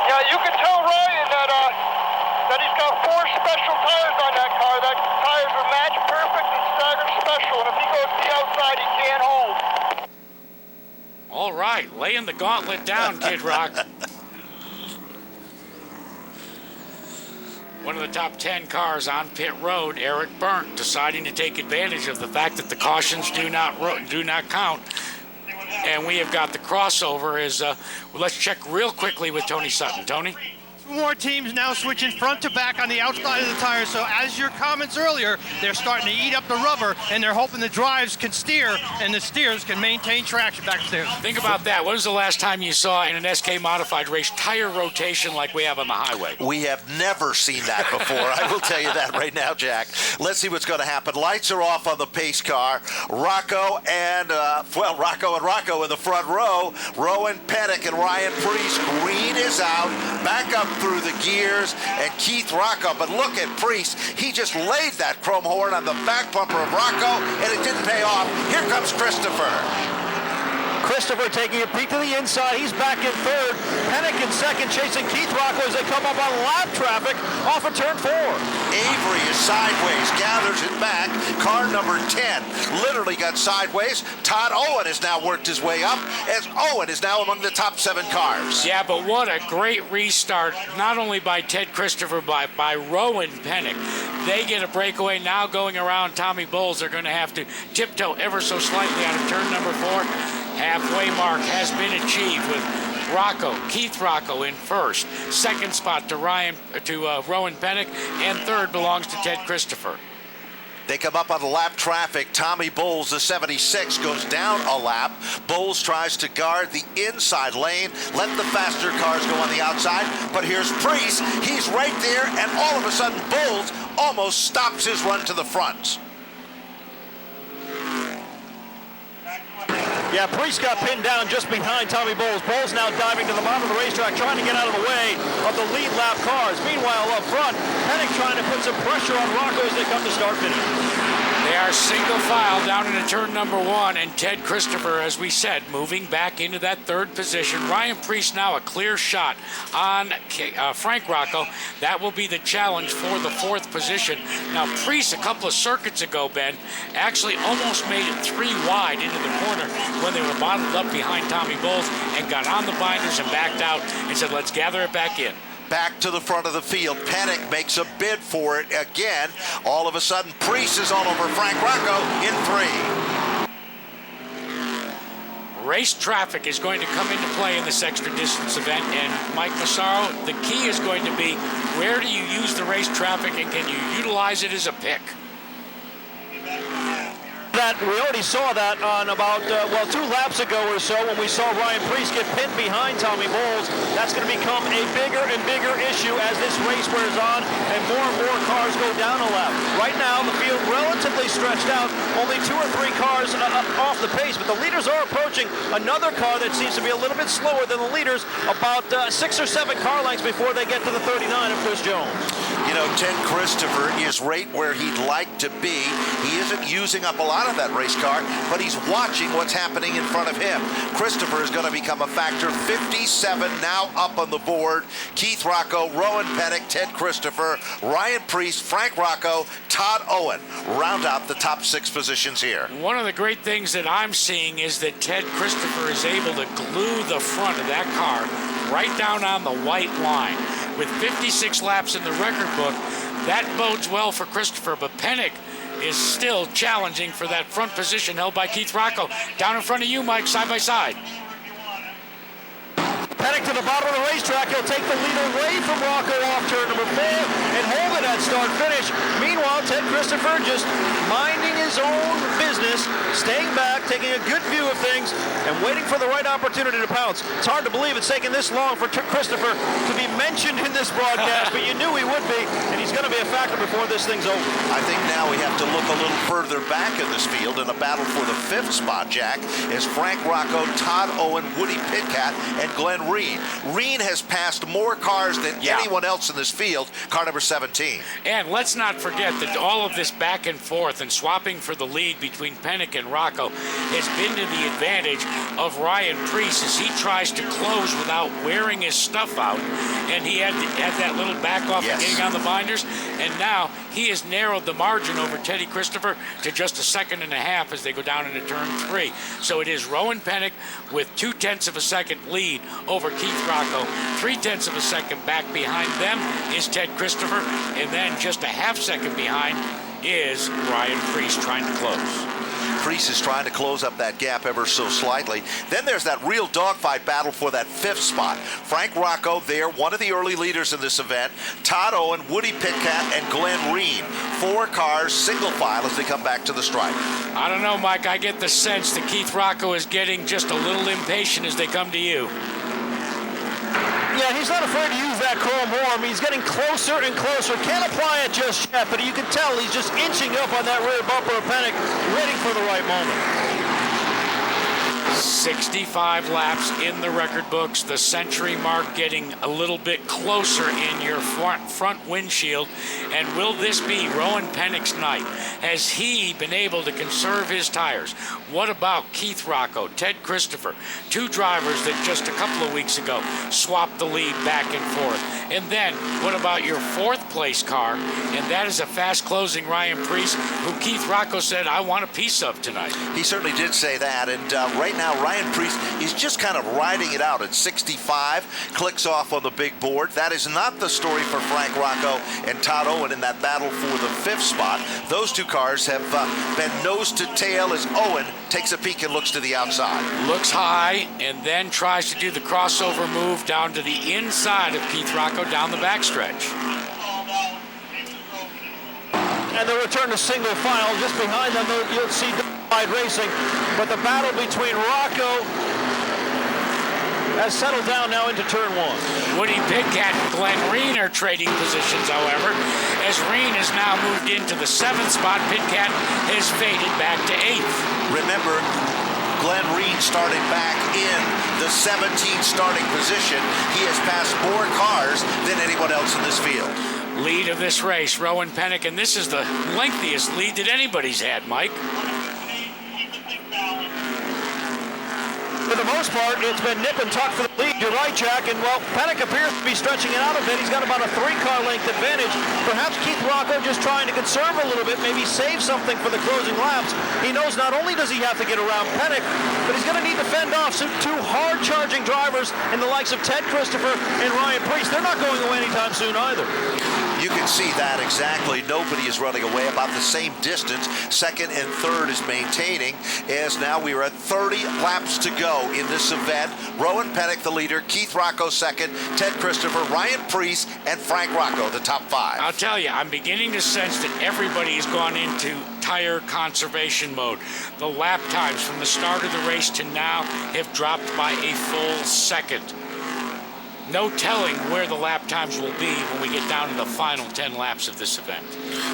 S5: Yeah, you can tell Ryan that he's got 4 special tires on that car. That tires are match perfect and staggered special, and if he goes to the outside, he can't hold.
S1: All right, laying the gauntlet down, Kid Rock. One of the top 10 cars on pit road, Eric Byrne, deciding to take advantage of the fact that the cautions do not count. And we have got the crossover. Let's check real quickly with Tony Sutton. Tony?
S8: 2 more teams now switching front to back on the outside of the tire. So as your comments earlier, they're starting to eat up the rubber, and they're hoping the drives can steer and the steers can maintain traction back there.
S1: Think about that. When was the last time you saw in an SK modified race tire rotation like we have on the highway?
S2: We have never seen that before. I will tell you that right now, Jack. Let's see what's going to happen. Lights are off on the pace car. Rocco and Rocco in the front row. Rowan Pennick and Ryan Priest. Green is out. Back up through the gears, and Keith Rocco. But look at Priest. He just laid that chrome horn on the back bumper of Rocco, and it didn't pay off. Here comes Christopher.
S7: Christopher taking a peek to the inside. He's back in 3rd. Pennick in 2nd, chasing Keith Rocco as they come up on lap traffic off of turn 4.
S2: Avery is sideways, gathers it back. Car number 10 literally got sideways. Todd Owen has now worked his way up, as Owen is now among the top 7 cars.
S1: Yeah, but what a great restart, not only by Ted Christopher, by Rowan Pennick. They get a breakaway now going around Tommy Bowles. They're going to have to tiptoe ever so slightly out of turn number 4. Halfway mark has been achieved with Rocco, Keith Rocco in 1st. 2nd spot to Rowan Pennick, and 3rd belongs to Ted Christopher.
S2: They come up on the lap traffic. Tommy Bowles, the 76, goes down a lap. Bowles tries to guard the inside lane, let the faster cars go on the outside. But here's Priest. He's right there, and all of a sudden, Bowles almost stops his run to the front.
S7: Yeah, Priest got pinned down just behind Tommy Bowles. Bowles now diving to the bottom of the racetrack, trying to get out of the way of the lead lap cars. Meanwhile, up front, Pennick trying to put some pressure on Rocco as they come to start finish.
S1: They are single file down into turn number 1, and Ted Christopher, as we said, moving back into that 3rd position. Ryan Priest now a clear shot on Frank Rocco. That will be the challenge for the 4th position. Now, Priest, a couple of circuits ago, Ben, actually almost made it 3 wide into the corner when they were bottled up behind Tommy Bowles and got on the binders and backed out and said, let's gather it back in.
S2: Back to the front of the field. Pennick makes a bid for it again. All of a sudden, Priest is all over Frank Rocco in 3.
S1: Race traffic is going to come into play in this extra distance event, and Mike Massaro, the key is going to be where do you use the race traffic, and can you utilize it as a pick?
S7: That we already saw that on about 2 laps ago or so when we saw Ryan Priest get pinned behind Tommy Bowles. That's going to become a bigger and bigger issue as this race wears on and more cars go down a lap. Right now the field relatively stretched out, only 2 or 3 cars off the pace, but the leaders are approaching another car that seems to be a little bit slower than the leaders, about 6 or 7 car lengths before they get to the 39 of Chris Jones.
S2: You know, Ted Christopher is right where he'd like to be. He isn't using up a lot of that race car, but he's watching what's happening in front of him. Christopher is going to become a factor. 57 now up on the board. Keith Rocco, Rowan Pennick, Ted Christopher, Ryan Preece, Frank Rocco, Todd Owen round out the top 6 positions here.
S1: One of the great things that I'm seeing is that Ted Christopher is able to glue the front of that car right down on the white line. With 56 laps in the record book, that bodes well for Christopher, but Pennick is still challenging for that front position held by Keith Rocco. Down in front of you, Mike, side by side.
S7: Pennick to the bottom of the racetrack. He'll take the lead away from Rocco off turn number 4 and hold it at start-finish. Meanwhile, Ted Christopher just minding his own business, staying back, taking a good view of things, and waiting for the right opportunity to pounce. It's hard to believe it's taken this long for Christopher to be mentioned in this broadcast, but you knew he would be, and he's going to be a factor before this thing's over.
S2: I think now we have to look a little further back in this field in a battle for the 5th spot, Jack, is Frank Rocco, Todd Owen, Woody Pitcat, and Glenn Reen. Reen has passed more cars than anyone else in this field, car number 17.
S1: And let's not forget that all of this back and forth and swapping for the lead between Pennick and Rocco has been to the advantage of Ryan Preece as he tries to close without wearing his stuff out. And he had that little back off and getting on the binders. And now he has narrowed the margin over Teddy Christopher to just a second and a half as they go down into turn 3. So it is Rowan Pennick with 0.2 of a second lead over Keith Rocco. 0.3 of a second back behind them is Ted Christopher, and then just a half second behind is Ryan Preece trying to close.
S2: Preece is trying to close up that gap ever so slightly. Then there's that real dogfight battle for that 5th spot. Frank Rocco there, one of the early leaders in this event. Todd Owen, Woody Pitcat, and Glenn Reen. 4 cars, single file as they come back to the stripe.
S1: I don't know, Mike. I get the sense that Keith Rocco is getting just a little impatient as they come to you.
S7: Yeah, he's not afraid to use that chrome arm. He's getting closer and closer. Can't apply it just yet, but you can tell he's just inching up on that rear bumper of Pennick, waiting for the right moment.
S1: 65 laps in the record books, the century mark getting a little bit closer in your front windshield. And will this be Rowan Pennick's night? Has he been able to conserve his tires? What about Keith Rocco, Ted Christopher, 2 drivers that just a couple of weeks ago swapped the lead back and forth? And then what about your 4th place car? And that is a fast closing Ryan Preece, who Keith Rocco said, I want a piece of tonight.
S2: He certainly did say that, and right now Ryan Preece is just kind of riding it out at 65, clicks off on the big board. That is not the story for Frank Rocco and Todd Owen in that battle for the 5th spot. Those 2 cars have been nose to tail as Owen takes a peek and looks to the outside.
S1: Looks high and then tries to do the crossover move down to the inside of Keith Rocco down the backstretch.
S7: And the return to single file. Just behind them, you'll see racing, but the battle between Rocco has settled down now into turn 1.
S1: Woody Pitcat and Glenn Reen are trading positions, however, as Reen has now moved into the 7th spot. Pitcat has faded back to 8th.
S2: Remember, Glenn Reen started back in the 17th starting position. He has passed more cars than anyone else in this field.
S1: Lead of this race, Rowan Pennick, and this is the lengthiest lead that anybody's had, Mike.
S7: For the most part, it's been nip and tuck for the lead. You're right, Jack. And, well, Pennick appears to be stretching it out a bit. He's got about a 3-car length advantage. Perhaps Keith Rocco just trying to conserve a little bit, maybe save something for the closing laps. He knows not only does he have to get around Pennick, but he's going to need to fend off some 2 hard-charging drivers in the likes of Ted Christopher and Ryan Preece. They're not going away anytime soon either.
S2: You can see that exactly. Nobody is running away. About the same distance. 2nd and 3rd is maintaining, as now we are at 30 laps to go in this event. Rowan Pennick, the leader. Keith Rocco, 2nd. Ted Christopher, Ryan Preece, and Frank Rocco, the top 5.
S1: I'll tell you, I'm beginning to sense that everybody has gone into tire conservation mode. The lap times from the start of the race to now have dropped by a full second. no telling where the lap times will be when we get down to the final 10 laps of this event.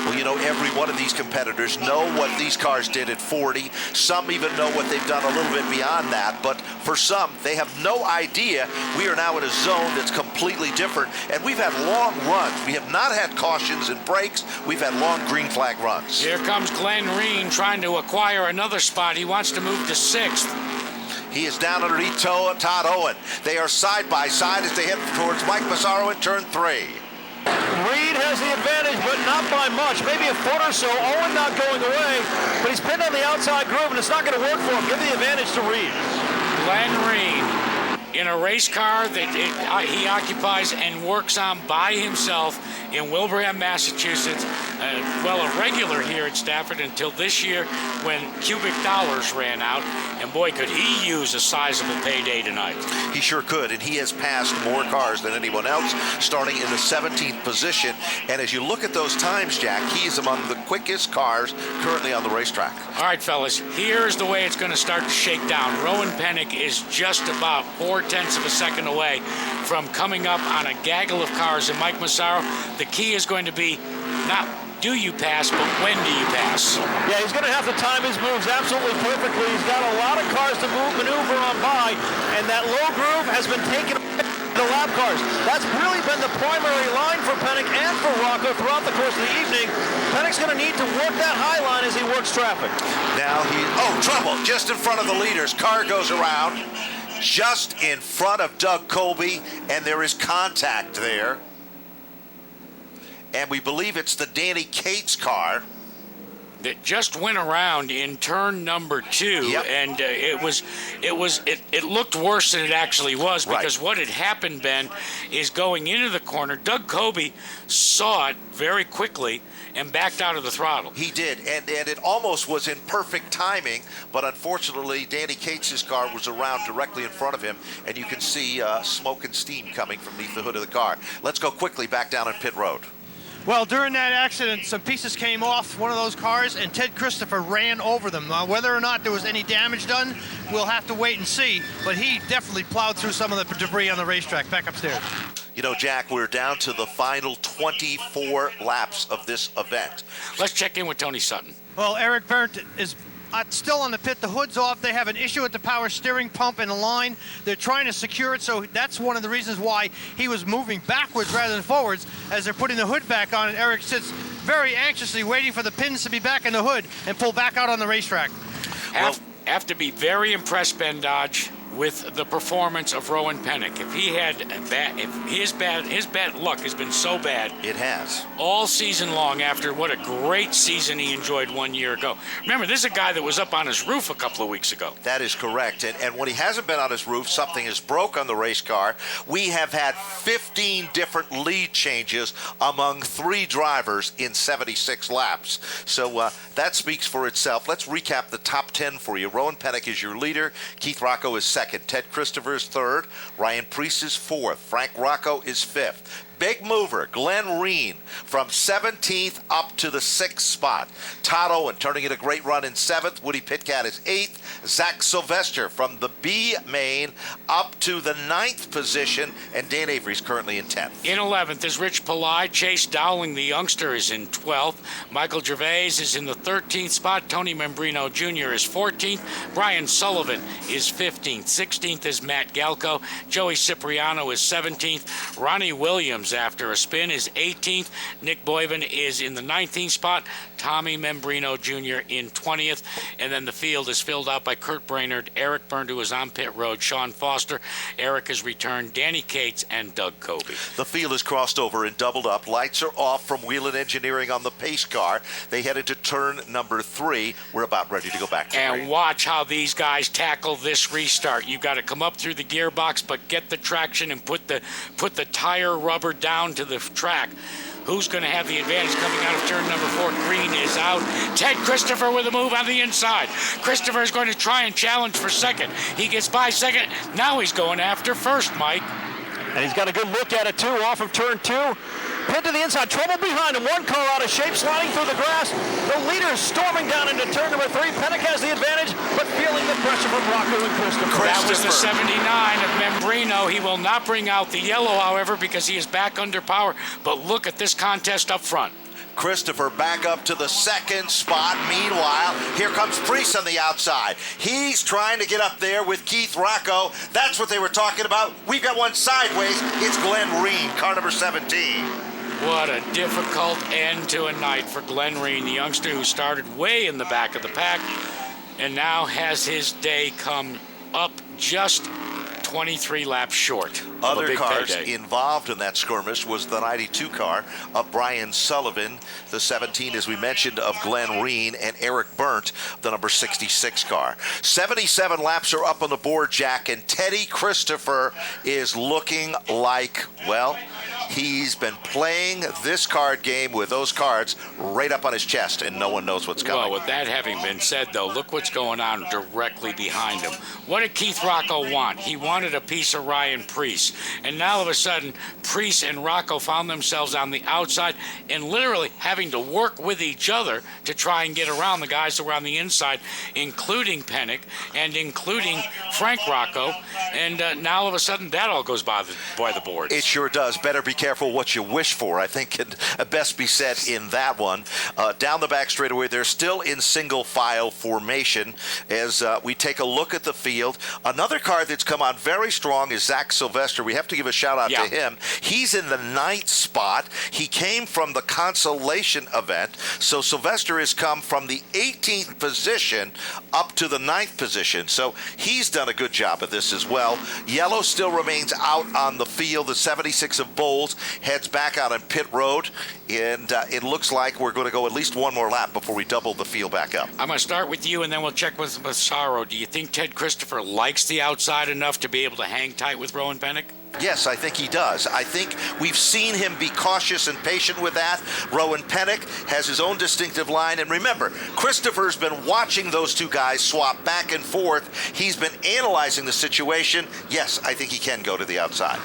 S2: Well, you know, every one of these competitors know what these cars did at 40. Some even know what they've done a little bit beyond that. But for some, they have no idea. We are now in a zone that's completely different. And we've had long runs. We have not had cautions and breaks. We've had long green flag runs.
S1: Here comes Glenn Reen trying to acquire another spot. He wants to move to 6th.
S2: He is down underneath Todd Owen. They are side by side as they head towards Mike Massaro in turn 3.
S7: Reed has the advantage, but not by much. Maybe a foot or so. Owen not going away, but he's pinned on the outside groove, and it's not going to work for him. Give the advantage to Reed.
S1: Glenn Reen in a race car that he occupies and works on by himself in Wilbraham, Massachusetts. Well, a regular here at Stafford until this year when cubic dollars ran out. And boy, could he use a sizable payday tonight.
S2: He sure could, and he has passed more cars than anyone else, starting in the 17th position. And as you look at those times, Jack, he is among the quickest cars currently on the racetrack.
S1: All right, fellas, here's the way it's going to start to shake down. Rowan Pennick is just about 0.4 of a second away from coming up on a gaggle of cars. And Mike Massaro, the key is going to be not do you pass, but when do you pass?
S7: Yeah, he's going to have to time his moves absolutely perfectly. He's got a lot of cars to maneuver on by, and that low groove has been taken away by the lap cars. That's really been the primary line for Pennick and for Rocco throughout the course of the evening. Pennick's going to need to work that high line as he works traffic.
S2: Now trouble just in front of the leaders. Car goes around just in front of Doug Colby, and there is contact there. And we believe it's the Danny Cates car
S1: that just went around in turn number 2.
S2: Yep.
S1: And it looked worse than it actually was, because what had happened, Ben, is going into the corner, Doug Colby saw it very quickly and backed out of the throttle.
S2: He did, and it almost was in perfect timing, but unfortunately Danny Cates' car was around directly in front of him, and you can see smoke and steam coming from beneath the hood of the car. Let's go quickly back down on pit road.
S8: Well, during that accident, some pieces came off one of those cars, and Ted Christopher ran over them. Now, whether or not there was any damage done, we'll have to wait and see, but he definitely plowed through some of the debris on the racetrack. Back upstairs.
S2: You know, Jack, we're down to the final 24 laps of this event.
S1: Let's check in with Tony Sutton.
S8: Well, Eric Berndt is still on the pit. The hood's off. They have an issue with the power steering pump in the line. They're trying to secure it, so that's one of the reasons why he was moving backwards rather than forwards as they're putting the hood back on, and Eric sits very anxiously waiting for the pins to be back in the hood and pull back out on the racetrack.
S1: Have to be very impressed, Ben Dodge, with the performance of Rowan Pennick. If he had his bad luck has been so bad.
S2: It has.
S1: All season long after what a great season he enjoyed 1 year ago. Remember, this is a guy that was up on his roof a couple of weeks ago.
S2: That is correct. And when he hasn't been on his roof, something is broke on the race car. We have had 15 different lead changes among 3 drivers in 76 laps. So that speaks for itself. Let's recap the top 10 for you. Rowan Pennick is your leader. Keith Rocco is second. Ted Christopher is third. Ryan Preece is fourth. Frank Rocco is fifth. Big mover, Glenn Reen, from 17th up to the 6th spot. Todd Owen turning in a great run in 7th. Woody Pitcat is 8th. Zach Sylvester from the B main up to the 9th position. And Dan Avery's currently in 10th.
S1: In 11th is Rich Pillai. Chase Dowling, the youngster, is in 12th. Michael Gervais is in the 13th spot. Tony Membrino Jr. is 14th. Brian Sullivan is 15th. 16th is Matt Galco. Joey Cipriano is 17th. Ronnie Williams, after a spin, is 18th. Nick Boyven is in the 19th spot. Tommy Membrino Jr. in 20th. And then the field is filled out by Kurt Brainerd, Eric Berndt, who is on pit road, Sean Foster, Eric has returned, Danny Cates, and Doug Colby.
S2: The field is crossed over and doubled up. Lights are off from Whelen Engineering on the pace car. They head into turn number 3. We're about ready to go back to
S1: And watch how these guys tackle this restart. You've got to come up through the gearbox, but get the traction and put the tire rubber down to the track. Who's going to have the advantage coming out of turn number 4? Green is out. Ted Christopher with a move on the inside. Christopher is going to try and challenge for second. He gets by second. Now he's going after first, Mike.
S7: And he's got a good look at it, too, off of turn 2. Pin to the inside, trouble behind him. One car out of shape, sliding through the grass. The leader's storming down into turn number 3. Pennick has the advantage, but feeling the pressure from Rocco and Christopher.
S1: That was the 79 of Membrino. He will not bring out the yellow, however, because he is back under power. But look at this contest up front.
S2: Christopher back up to the second spot. Meanwhile, here comes Priest on the outside. He's trying to get up there with Keith Rocco. That's what they were talking about. We've got one sideways. It's Glenn Reen, car number 17.
S1: What a difficult end to a night for Glenn Reen, the youngster who started way in the back of the pack and now has his day come up just 23 laps short.
S2: Other cars
S1: payday.
S2: involved in that skirmish was the 92 car of Brian Sullivan, the 17, as we mentioned, of Glenn Reen, and Eric Burnt, the number 66 car. 77 laps are up on the board, Jack, and Teddy Christopher is looking like, well, he's been playing this card game with those cards right up on his chest, and no one knows what's coming.
S1: Well, with that having been said, though, look what's going on directly behind him. What did Keith Rocco want? He wanted a piece of Ryan Priest. And now, all of a sudden, Priest and Rocco found themselves on the outside and literally having to work with each other to try and get around the guys that were on the inside, including Pennick and including Frank Rocco. And now, all of a sudden, that all goes by the boards.
S2: It sure does. Better be careful what you wish for, I think can best be said in that one. Down the back straightaway, they're still in single file formation as we take a look at the field. Another car that's come on very strong is Zach Sylvester. We have to give a shout out to him. He's in the 9th spot. He came from the consolation event. So Sylvester has come from the 18th position up to the 9th position. So he's done a good job of this as well. Yellow still remains out on the field. The 76 of Bowles heads back out on pit road. And it looks like we're going to go at least one more lap before we double the field back up.
S1: I'm going to start with you, and then we'll check with Massaro. Do you think Ted Christopher likes the outside enough to be able to hang tight with Rowan Pennick?
S2: Yes, I think he does. I think we've seen him be cautious and patient with that. Rowan Pennick has his own distinctive line. And remember, Christopher's been watching those two guys swap back and forth. He's been analyzing the situation. Yes, I think he can go to the outside.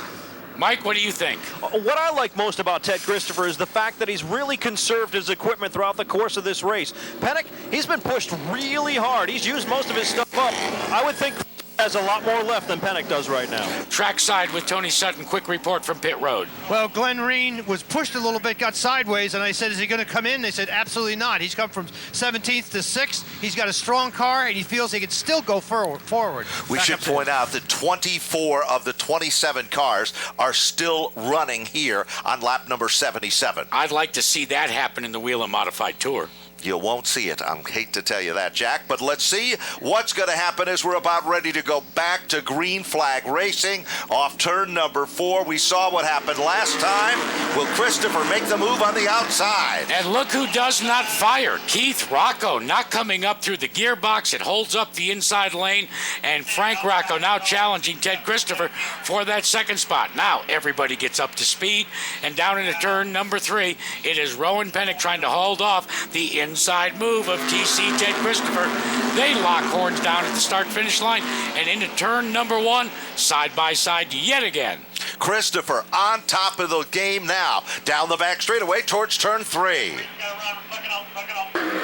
S1: Mike, what do you think?
S7: What I like most about Ted Christopher is the fact that he's really conserved his equipment throughout the course of this race. Pennick, he's been pushed really hard. He's used most of his stuff up. I would think has a lot more left than Pennick does right now.
S1: Trackside with Tony Sutton. Quick report from pit road.
S8: Well, Glenn Reen was pushed a little bit, got sideways, and I said, is he going to come in? They said, absolutely not. He's come from 17th to 6th. He's got a strong car, and he feels he can still go forward.
S2: We should point out that 24 of the 27 cars are still running here on lap number 77.
S1: I'd like to see that happen in the Whelen Modified Tour.
S2: You won't see it. I hate to tell you that, Jack, but let's see what's going to happen as we're about ready to go back to green flag racing off turn number 4. We saw what happened last time. Will Christopher make the move on the outside?
S1: And look who does not fire. Keith Rocco not coming up through the gearbox. It holds up the inside lane. And Frank Rocco now challenging Ted Christopher for that second spot. Now everybody gets up to speed. And down into turn number 3, it is Rowan Pennick trying to hold off the inside move of TC Ted Christopher. They lock horns down at the start-finish line and into turn number 1, side by side yet again.
S2: Christopher on top of the game now. Down the back straightaway towards turn 3.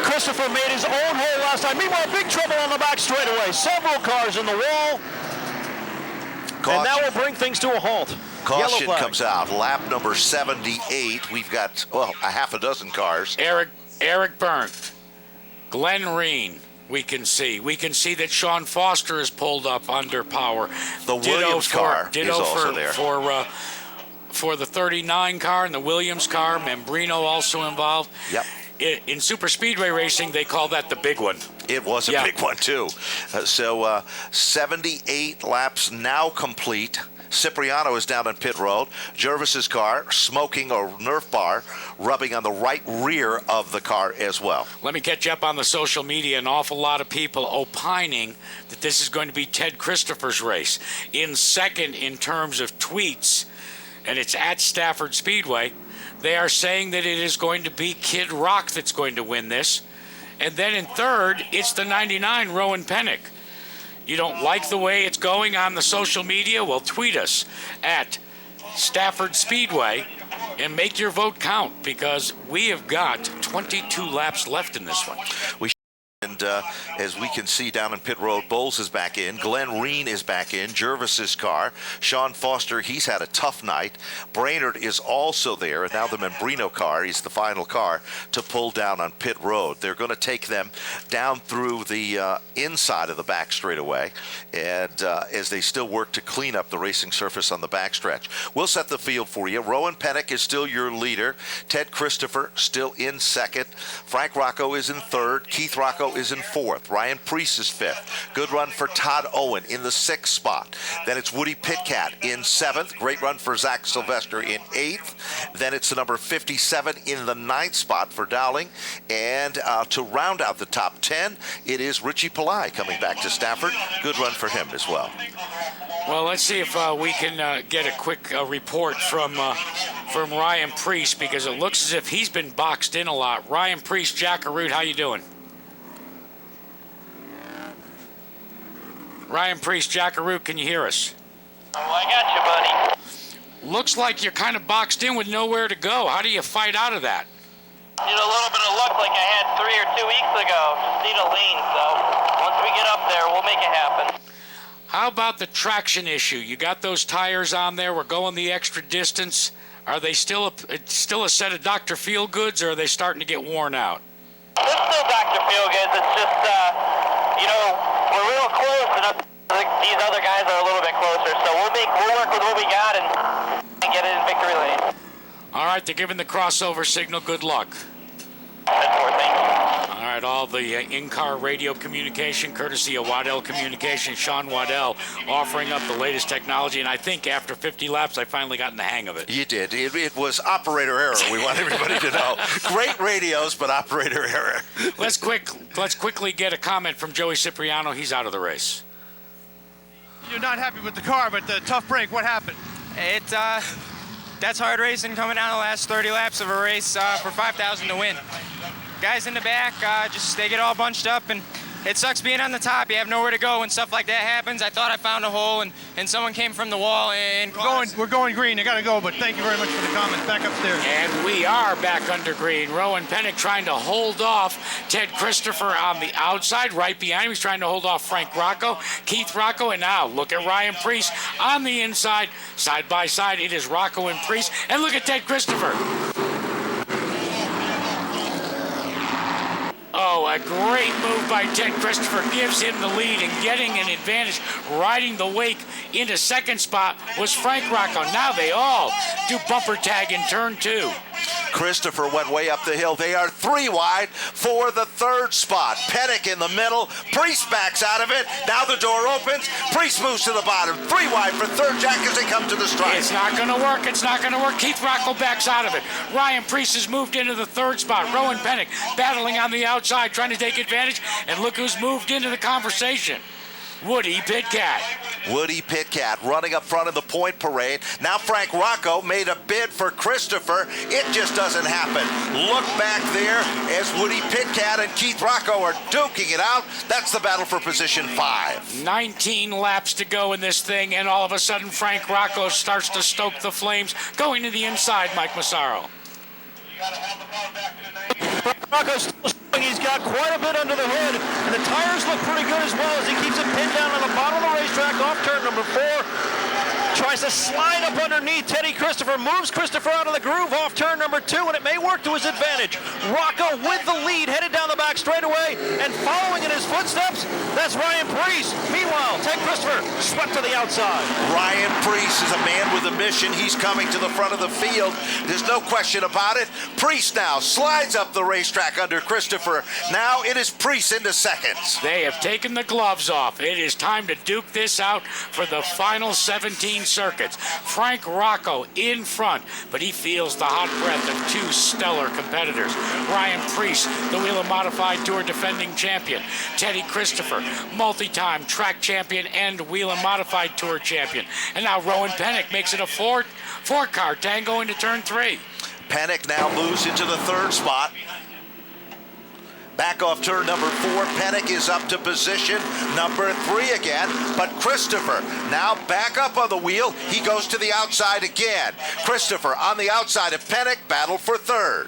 S7: Christopher made his own hole last time. Meanwhile, big trouble on the back straightaway. Several cars in the wall.
S2: Caution.
S7: And that will bring things to a halt.
S2: Caution comes out. Lap number 78. We've got, well, a half a dozen cars.
S1: Eric Burnt, Glenn Reen, we can see. We can see that Sean Foster is pulled up under power.
S2: The Williams car is also there.
S1: For the 39 car and the Williams car, Membrino also involved.
S2: Yep.
S1: In super speedway racing, they call that the big one.
S2: It was a big one, too. 78 laps now complete. Cipriano is down on pit road. Jervis's car smoking a Nerf bar, rubbing on the right rear of the car as well.
S1: Let me catch up on the social media. An awful lot of people opining that this is going to be Ted Christopher's race. In second in terms of tweets, and it's at Stafford Speedway, they are saying that it is going to be Kid Rock that's going to win this. And then in third, it's the 99 Rowan Pennick. You don't like the way it's going on the social media? Well, tweet us at Stafford Speedway and make your vote count, because we have got 22 laps left in this one.
S2: And as we can see down in pit road, Bowles is back in. Glenn Reen is back in. Jervis's car. Sean Foster, he's had a tough night. Brainerd is also there. And now the Membrino car, he's the final car to pull down on pit road. They're going to take them down through the inside of the back straightaway. And as they still work to clean up the racing surface on the backstretch. We'll set the field for you. Rowan Pennick is still your leader. Ted Christopher still in second. Frank Rocco is in third. Keith Rocco is in fourth. Ryan Priest is fifth. Good run for Todd Owen in the sixth spot. Then it's Woody Pitcat in seventh. Great run for Zach Sylvester in eighth. Then it's the number 57 in the ninth spot for Dowling. And to round out the top 10, it is Richie Pillai coming back to Stafford. Good run for him as well.
S1: Well, let's see if we can get a quick report from Ryan Priest, because it looks as if he's been boxed in a lot. Ryan Priest, Jackaroot, how you doing? Ryan Priest, Jackaroot, can you hear us?
S6: Oh, I got you, buddy.
S1: Looks like you're kind of boxed in with nowhere to go. How do you fight out of that?
S6: Need a little bit of luck like I had 3 or 2 weeks ago. Just need a lean, so once we get up there, we'll make it happen.
S1: How about the traction issue? You got those tires on there. We're going the extra distance. Are they still a set of Dr. Feelgoods, or are they starting to get worn out?
S6: It's still Dr. Feelgoods. It's just, we're real close, and these other guys are a little bit closer. So we'll work with what we got and get it in victory lane.
S1: All right, they're giving the crossover signal. Good luck. All right, all the in-car radio communication, courtesy of Waddell Communications. Sean Waddell offering up the latest technology, and I think after 50 laps, I finally gotten the hang of it.
S2: You did. It was operator error. We want everybody to know. Great radios, but operator error.
S1: Let's quickly get a comment from Joey Cipriano. He's out of the race.
S8: You're not happy with the car, but the tough break, what happened?
S10: That's hard racing, coming down the last 30 laps of a race for 5,000 to win. Guys in the back, they get all bunched up, and it sucks being on the top. You have nowhere to go when stuff like that happens. I thought I found a hole, and someone came from the wall and
S8: We're going green. I got to go, but thank you very much for the comments. Back upstairs.
S1: And we are back under green. Rowan Pennick trying to hold off Ted Christopher on the outside. Right behind him, he's trying to hold off Frank Rocco, Keith Rocco, and now look at Ryan Priest on the inside. Side by side, it is Rocco and Priest. And look at Ted Christopher. Oh, a great move by Ted Christopher gives him the lead, and getting an advantage, riding the wake into second spot was Frank Rocco. Now they all do bumper tag in turn 2.
S2: Christopher went way up the hill. They are 3 wide for the third spot. Pennick in the middle. Priest backs out of it. Now the door opens. Priest moves to the bottom. 3 wide for third, Jack, as they come to the stripe.
S1: It's not going to work. It's not going to work. Keith Rocco backs out of it. Ryan Priest has moved into the third spot. Rowan Pennick battling on the outside, trying to take advantage. And look who's moved into the conversation. Woody Pitcat.
S2: Woody Pitcat running up front of the point parade. Now Frank Rocco made a bid for Christopher. It just doesn't happen. Look back there as Woody Pitcat and Keith Rocco are duking it out. That's the battle for position 5.
S1: 19 laps to go in this thing, and all of a sudden Frank Rocco starts to stoke the flames. Going to the inside, Mike Massaro.
S7: Rocco's still showing he's got quite a bit under the hood, and the tires look pretty good as well as he keeps it pinned down on the bottom of the racetrack off turn number 4. Tries to slide up underneath Teddy Christopher, moves Christopher out of the groove off turn number 2, and it may work to his advantage. Rocco with the lead, headed down the back straightaway, and following in his footsteps, that's Ryan Priest. Meanwhile, Ted Christopher swept to the outside.
S2: Ryan Priest is a man with a mission. He's coming to the front of the field. There's no question about it. Priest now slides up the racetrack under Christopher. Now it is Priest into seconds.
S1: They have taken the gloves off. It is time to duke this out for the final 17 circuits. Frank Rocco in front, but he feels the hot breath of 2 stellar competitors. Ryan Priest, the Whelen Modified Tour defending champion. Teddy Christopher, multi-time track champion and Whelen Modified Tour champion. And now Rowan Pennick makes it a four-car tango into turn 3.
S2: Pennick now moves into the third spot. Back off turn number 4, Pennick is up to position number 3 again, but Christopher now back up on the wheel. He goes to the outside again. Christopher on the outside of Pennick, battle for third.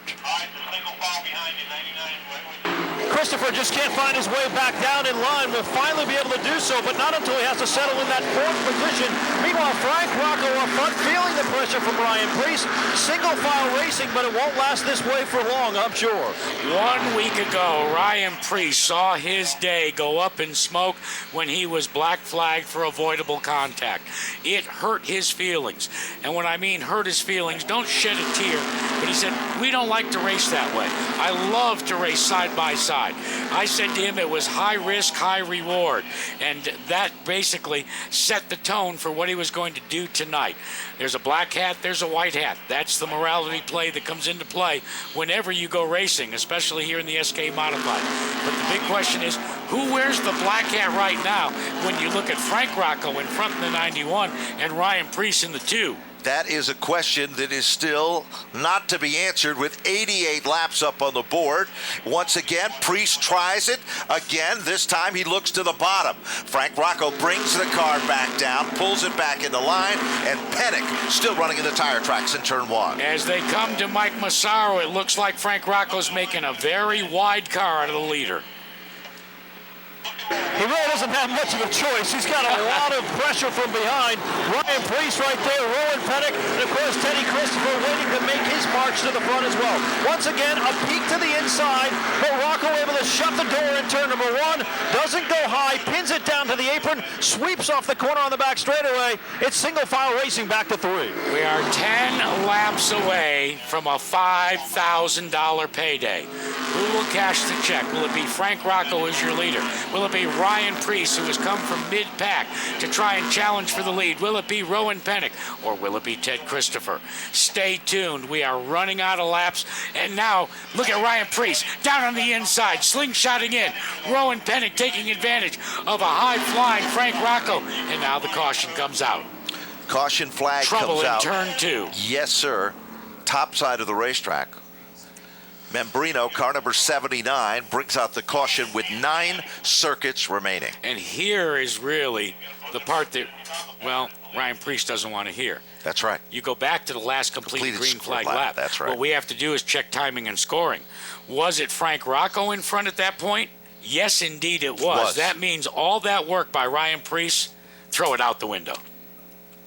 S7: Christopher just can't find his way back down in line. Will finally be able to do so, but not until he has to settle in that 4th position. Meanwhile, Frank Rocco up front, feeling the pressure from Ryan Preece. Single file racing, but it won't last this way for long, I'm sure.
S1: 1 week ago, Ryan Preece saw his day go up in smoke when he was black flagged for avoidable contact. It hurt his feelings. And when I mean hurt his feelings, don't shed a tear. But he said, we don't like to race that way. I love to race side by side. I said to him it was high risk, high reward. And that basically set the tone for what he was going to do tonight. There's a black hat, there's a white hat. That's the morality play that comes into play whenever you go racing, especially here in the SK Modified. But the big question is, who wears the black hat right now when you look at Frank Rocco in front in the 91 and Ryan Preece in the 2?
S2: That is a question that is still not to be answered with 88 laps up on the board. Once again, Preece tries it. Again, this time he looks to the bottom. Frank Rocco brings the car back down, pulls it back into line, and Pennick still running in the tire tracks in turn 1.
S1: As they come to Mike Massaro, it looks like Frank Rocco's making a very wide car out of the leader.
S7: He really doesn't have much of a choice. He's got a lot of pressure from behind. Ryan Preece right there, Rowan Pennick, and of course Teddy Christopher waiting to make his march to the front as well. Once again, a peek to the inside, but Rocco able to shut the door in turn number 1. Doesn't go high, pins it down to the apron, sweeps off the corner on the back straightaway. It's single file racing back to 3.
S1: We are 10 laps away from a $5,000 payday. Who will cash the check? Will it be Frank Rocco as your leader? Will it be Ryan Preece, who has come from mid-pack to try and challenge for the lead? Will it be Rowan Pennick, or will it be Ted Christopher? Stay tuned. We are running out of laps, and now look at Ryan Preece down on the inside, slingshotting in. Rowan Pennick taking advantage of a high-flying Frank Rocco, and now the caution comes out.
S2: Caution flag
S1: Trouble
S2: comes out.
S1: in turn 2.
S2: Yes, sir. Top side of the racetrack. Membrino, car number 79, brings out the caution with 9 circuits remaining.
S1: And here is really the part that, well, Ryan Preece doesn't want to hear.
S2: That's right.
S1: You go back to the last completed green flag lap.
S2: That's right.
S1: What we have to do is check timing and scoring. Was it Frank Rocco in front at that point? Yes, indeed it was. That means all that work by Ryan Preece, throw it out the window.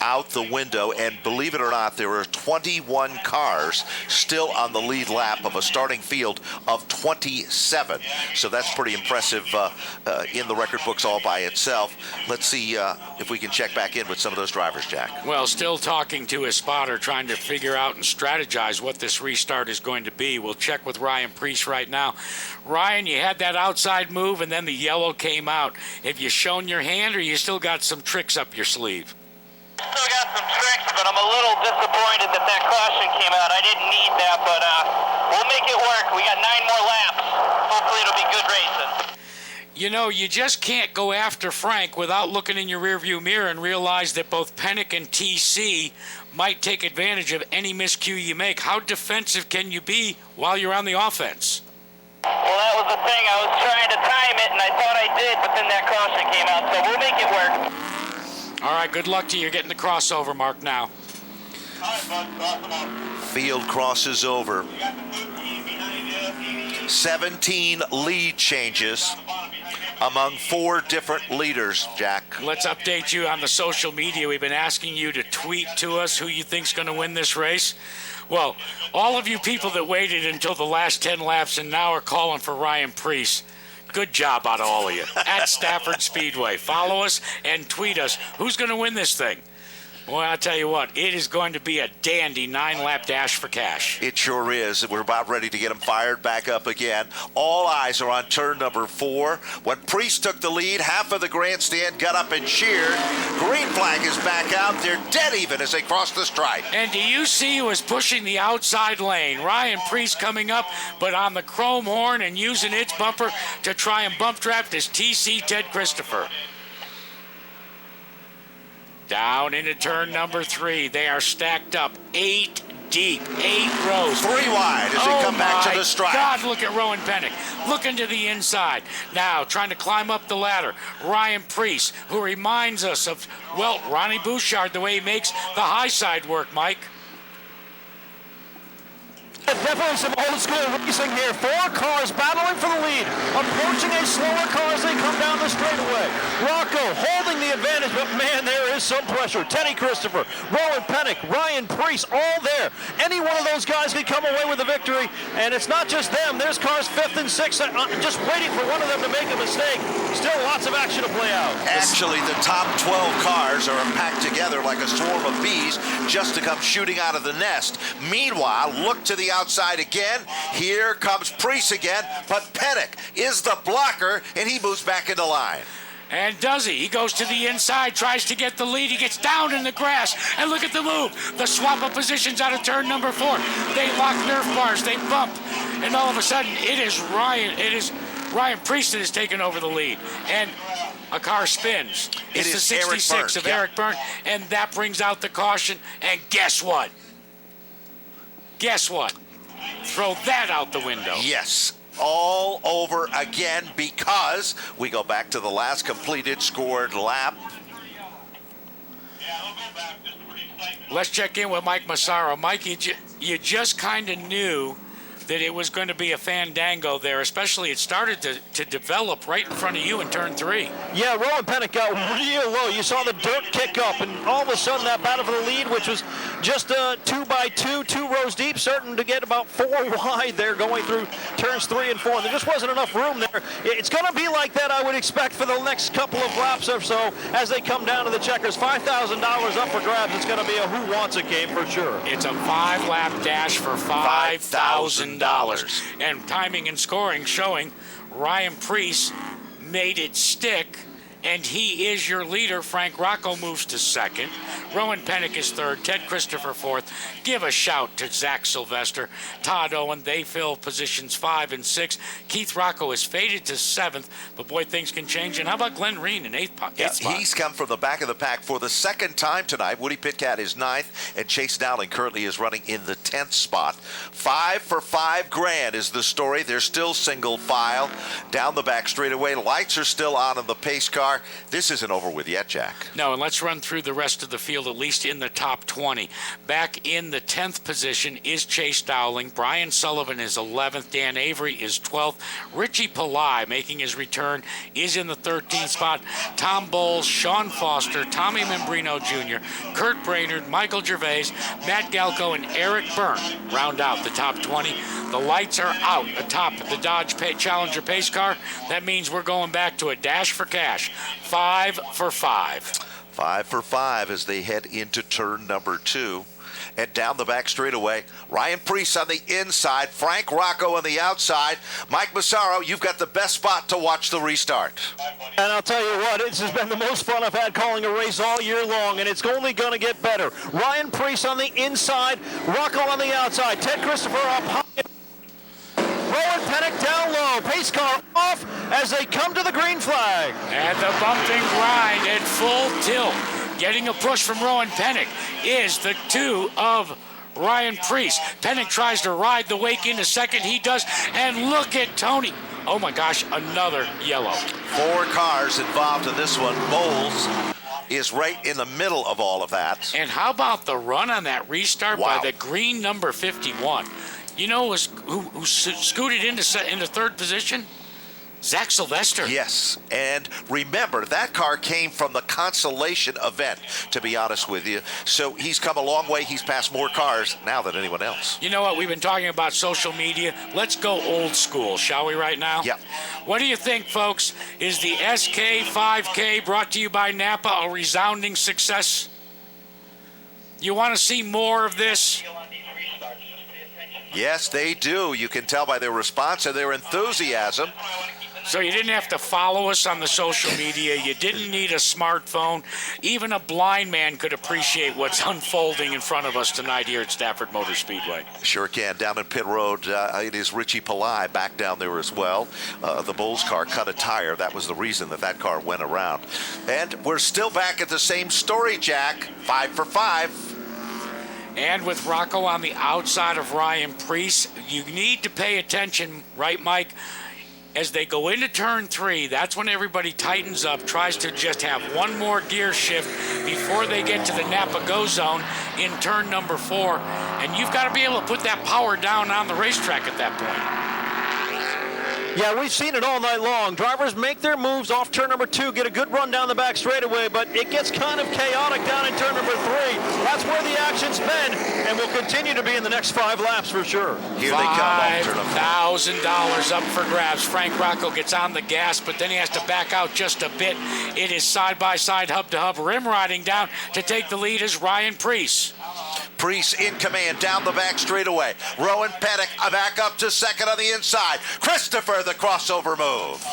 S2: Out the window, and believe it or not, there are 21 cars still on the lead lap of a starting field of 27. So that's pretty impressive in the record books all by itself. Let's see if we can check back in with some of those drivers, Jack.
S1: Well, still talking to his spotter, trying to figure out and strategize what this restart is going to be. We'll check with Ryan Preece right now. Ryan, you had that outside move, and then the yellow came out. Have you shown your hand, or you still got some tricks up your sleeve?
S6: Still got some tricks, but I'm a little disappointed that caution came out. I didn't need that, but we'll make it work. We got 9 more laps. Hopefully it'll be good racing.
S1: You know, you just can't go after Frank without looking in your rearview mirror and realize that both Pennick and TC might take advantage of any miscue you make. How defensive can you be while you're on the offense?
S6: Well, that was the thing. I was trying to time it, and I thought I did, but then that caution came out, so we'll make it work.
S1: All right, good luck to you. You're getting the crossover mark now.
S2: Field crosses over. 17 lead changes among 4 different leaders, Jack.
S1: Let's update you on the social media. We've been asking you to tweet to us who you think's going to win this race. Well, all of you people that waited until the last 10 laps and now are calling for Ryan Preece, good job out of all of you. At Stafford Speedway. Follow us and tweet us. Who's going to win this thing? Boy, I'll tell you what, it is going to be a dandy 9-lap dash for cash.
S2: It sure is. We're about ready to get them fired back up again. All eyes are on turn number 4. When Preece took the lead, half of the grandstand got up and cheered. Green flag is back out. They're dead even as they cross the stripe.
S1: And do you see who is pushing the outside lane? Ryan Preece coming up, but on the chrome horn and using its bumper to try and bump draft is TC Ted Christopher. Down into turn number 3. They are stacked up 8 deep, 8 rows.
S2: 3 wide as they come back to the stripe.
S1: God, look at Rowan Pennick. Looking to the inside. Now, trying to climb up the ladder. Ryan Priest, who reminds us of, well, Ronnie Bouchard, the way he makes the high side work, Mike.
S7: Definitely some old school racing here. 4 cars battling for the lead, approaching a slower car as they come down the straightaway. Rocco holding the advantage, but man, there is some pressure. Teddy Christopher, Rowan Pennick, Ryan Priest, all there. Any one of those guys could come away with a victory, and it's not just them. There's cars 5th and 6th, just waiting for one of them to make a mistake. Still lots of action to play out.
S2: Actually, the top 12 cars are packed together like a swarm of bees just to come shooting out of the nest. Meanwhile, look to the outside again. Here comes Priest again, but Pennick is the blocker, and he moves back into line.
S1: And does he? He goes to the inside, tries to get the lead. He gets down in the grass, and look at the move. The swap of positions out of turn number 4. They lock Nerf bars, they bump, and all of a sudden, it is Ryan Priest that has taken over the lead. And a car spins. It's the 66 of Eric Byrne, and that brings out the caution. And guess what? Guess what? Throw that out the window.
S2: Yes, all over again because we go back to the last completed scored lap.
S1: Let's check in with Mike Massaro. Mike, you just kind of knew that it was going to be a fandango there, especially it started to develop right in front of you in turn 3.
S7: Yeah, Rowan Pennick got real low. You saw the dirt kick up, and all of a sudden that battle for the lead, which was just 2 by 2, 2 rows deep, starting to get about 4 wide there going through turns 3 and 4. And there just wasn't enough room there. It's going to be like that, I would expect, for the next couple of laps or so as they come down to the checkers. $5,000 up for grabs. It's going to be a who wants it game for sure.
S1: It's a 5-lap dash for $5,000. And timing and scoring showing Ryan Priest made it stick, and he is your leader. Frank Rocco moves to 2nd. Rowan Pennick is 3rd. Ted Christopher 4th. Give a shout to Zach Sylvester. Todd Owen, they fill positions 5 and 6. Keith Rocco is faded to 7th, but boy, things can change. And how about Glenn Reen in 8th spot?
S2: He's come from the back of the pack for the 2nd time tonight. Woody Pitkat is 9th, and Chase Dowling currently is running in the 10th spot. 5 for $5,000 is the story. They're still single file down the back straightaway. Lights are still on in the pace car. This isn't over with yet, Jack.
S1: No, and let's run through the rest of the field, at least in the top 20. Back in the 10th position is Chase Dowling. Brian Sullivan is 11th. Dan Avery is 12th. Richie Pillai, making his return, is in the 13th spot. Tom Bowles, Sean Foster, Tommy Membrino Jr., Kurt Brainerd, Michael Gervais, Matt Galco, and Eric Byrne round out the top 20. The lights are out atop the Dodge Challenger pace car. That means we're going back to a dash for cash. 5 for 5.
S2: 5 for 5 as they head into turn number 2. And down the back straightaway, Ryan Priest on the inside, Frank Rocco on the outside. Mike Massaro, you've got the best spot to watch the restart.
S7: And I'll tell you what, this has been the most fun I've had calling a race all year long, and it's only going to get better. Ryan Priest on the inside, Rocco on the outside, Ted Christopher up high. Rowan Pennick down low, pace car off as they come to the green flag.
S1: And the bumping grind at full tilt. Getting a push from Rowan Pennick is the 2 of Ryan Priest. Pennick tries to ride the wake into 2nd. He does. And look at Tony. Oh my gosh, another yellow.
S2: 4 cars involved in this one. Bowles is right in the middle of all of that.
S1: And how about the run on that restart by the green number 51? You know who scooted into 3rd position? Zach Sylvester.
S2: Yes, and remember, that car came from the consolation event, to be honest with you. So he's come a long way. He's passed more cars now than anyone else.
S1: You know what? We've been talking about social media. Let's go old school, shall we, right now?
S2: Yeah.
S1: What do you think, folks? Is the SK5K brought to you by NAPA a resounding success? You want to see more of this?
S2: Yes, they do. You can tell by their response and their enthusiasm.
S1: So you didn't have to follow us on the social media. You didn't need a smartphone. Even a blind man could appreciate what's unfolding in front of us tonight here at Stafford Motor Speedway.
S2: Sure can. Down in pit road, it is Richie Pillai back down there as well. The Bulls car cut a tire. That was the reason that car went around. And we're still back at the same story, Jack. 5 for 5.
S1: And with Rocco on the outside of Ryan Preece, you need to pay attention, right, Mike? As they go into turn 3, that's when everybody tightens up, tries to just have one more gear shift before they get to the Napa go zone in turn number 4. And you've got to be able to put that power down on the racetrack at that point.
S7: Yeah, we've seen it all night long. Drivers make their moves off turn number 2, get a good run down the back straightaway, but it gets kind of chaotic down in turn number 3. That's where the action's been, and will continue to be in the next 5 laps for sure.
S2: Here they come.
S1: $5,000 up for grabs. Frank Rocco gets on the gas, but then he has to back out just a bit. It is side-by-side, hub-to-hub, rim riding down to take the lead is Ryan Preece.
S2: Preece in command down the back straightaway. Rowan Pettick back up to second on the inside. Christopher, the crossover move.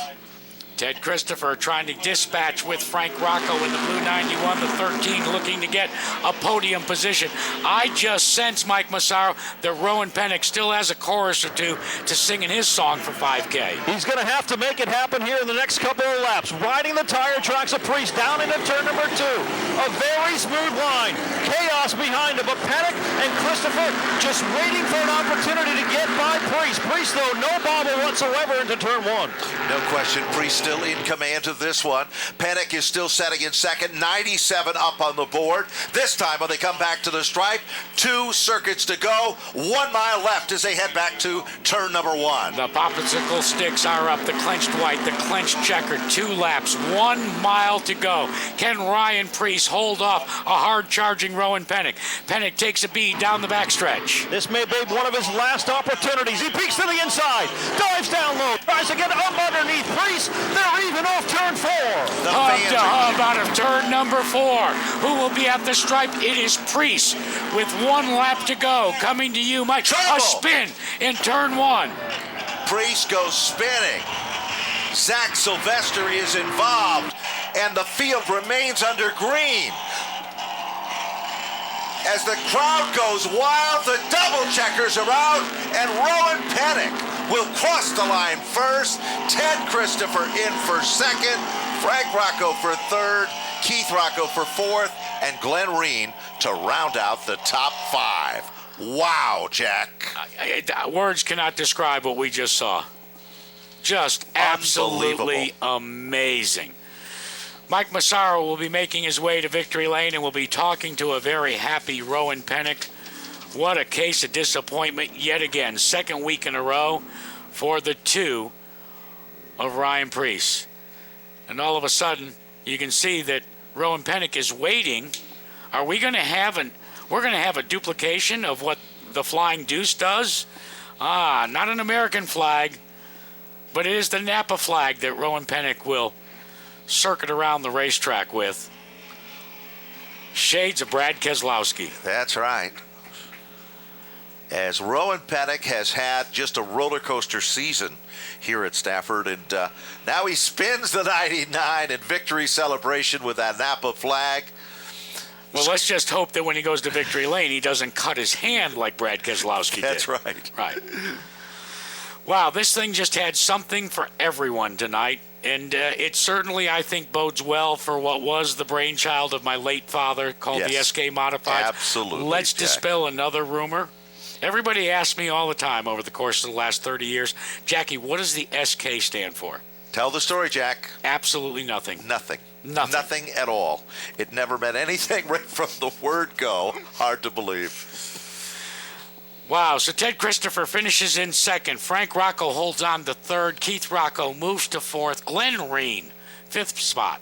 S1: Ted Christopher trying to dispatch with Frank Rocco in the blue 91, the 13, looking to get a podium position. I just sense, Mike Massaro, that Rowan Pennick still has a chorus or two to sing in his song for 5K.
S7: He's going to have to make it happen here in the next couple of laps. Riding the tire tracks of Preece down into turn number 2. A very smooth line. Chaos behind him, but Pennick and Christopher just waiting for an opportunity to get by Preece. Preece, though, no bobble whatsoever into turn 1.
S2: No question, Preece still in command of this one. Pennick is still setting in second, 97 up on the board. This time when they come back to the stripe, 2 circuits to go, 1 mile left as they head back to turn number 1.
S1: The popsicle sticks are up, the clenched white, the clenched checker, 2 laps, 1 mile to go. Can Ryan Preece hold off a hard-charging Rowan Pennick? Pennick takes a bead down the backstretch.
S7: This may be one of his last opportunities. He peeks to the inside, dives down low, tries to get up underneath Preece. They're even off turn 4.
S1: Hub out of turn number 4. Who will be at the stripe? It is Preece with 1 lap to go. Coming to you, Mike.
S2: Trouble.
S1: A spin in turn 1.
S2: Preece goes spinning. Zach Silvestri is involved, and the field remains under green. As the crowd goes wild, the double checkers are out, and Rowan Pennick will cross the line first. Ted Christopher in for second. Frank Rocco for third. Keith Rocco for fourth. And Glenn Reen to round out the top 5. Wow, Jack.
S1: Words cannot describe what we just saw. Just absolutely amazing. Mike Massaro will be making his way to victory lane and will be talking to a very happy Rowan Pennick. What a case of disappointment yet again. Second week in a row for the 2 of Ryan Preece. And all of a sudden, you can see that Rowan Pennick is waiting. Are we going to have we're going to have a duplication of what the Flying Deuce does? Not an American flag, but it is the NAPA flag that Rowan Pennick will circuit around the racetrack with. Shades of Brad Keselowski.
S2: That's right. As Rowan Pennick has had just a roller coaster season here at Stafford, and now he spins the 99 in victory celebration with that Napa flag.
S1: Well, let's just hope that when he goes to victory lane, he doesn't cut his hand like Brad Keselowski did.
S2: That's right.
S1: Right. Wow, this thing just had something for everyone tonight. And it certainly, I think, bodes well for what was the brainchild of my late father called the SK Modifieds.
S2: Absolutely.
S1: Let's
S2: Jack.
S1: dispel another rumor. Everybody asks me all the time over the course of the last 30 years, Jackie, what does the SK stand for?
S2: Tell the story, Jack.
S1: Absolutely nothing.
S2: Nothing.
S1: Nothing.
S2: Nothing at all. It never meant anything right from the word go. Hard to believe.
S1: Wow, so Ted Christopher finishes in second. Frank Rocco holds on to third. Keith Rocco moves to fourth. Glenn Reen, 5th spot.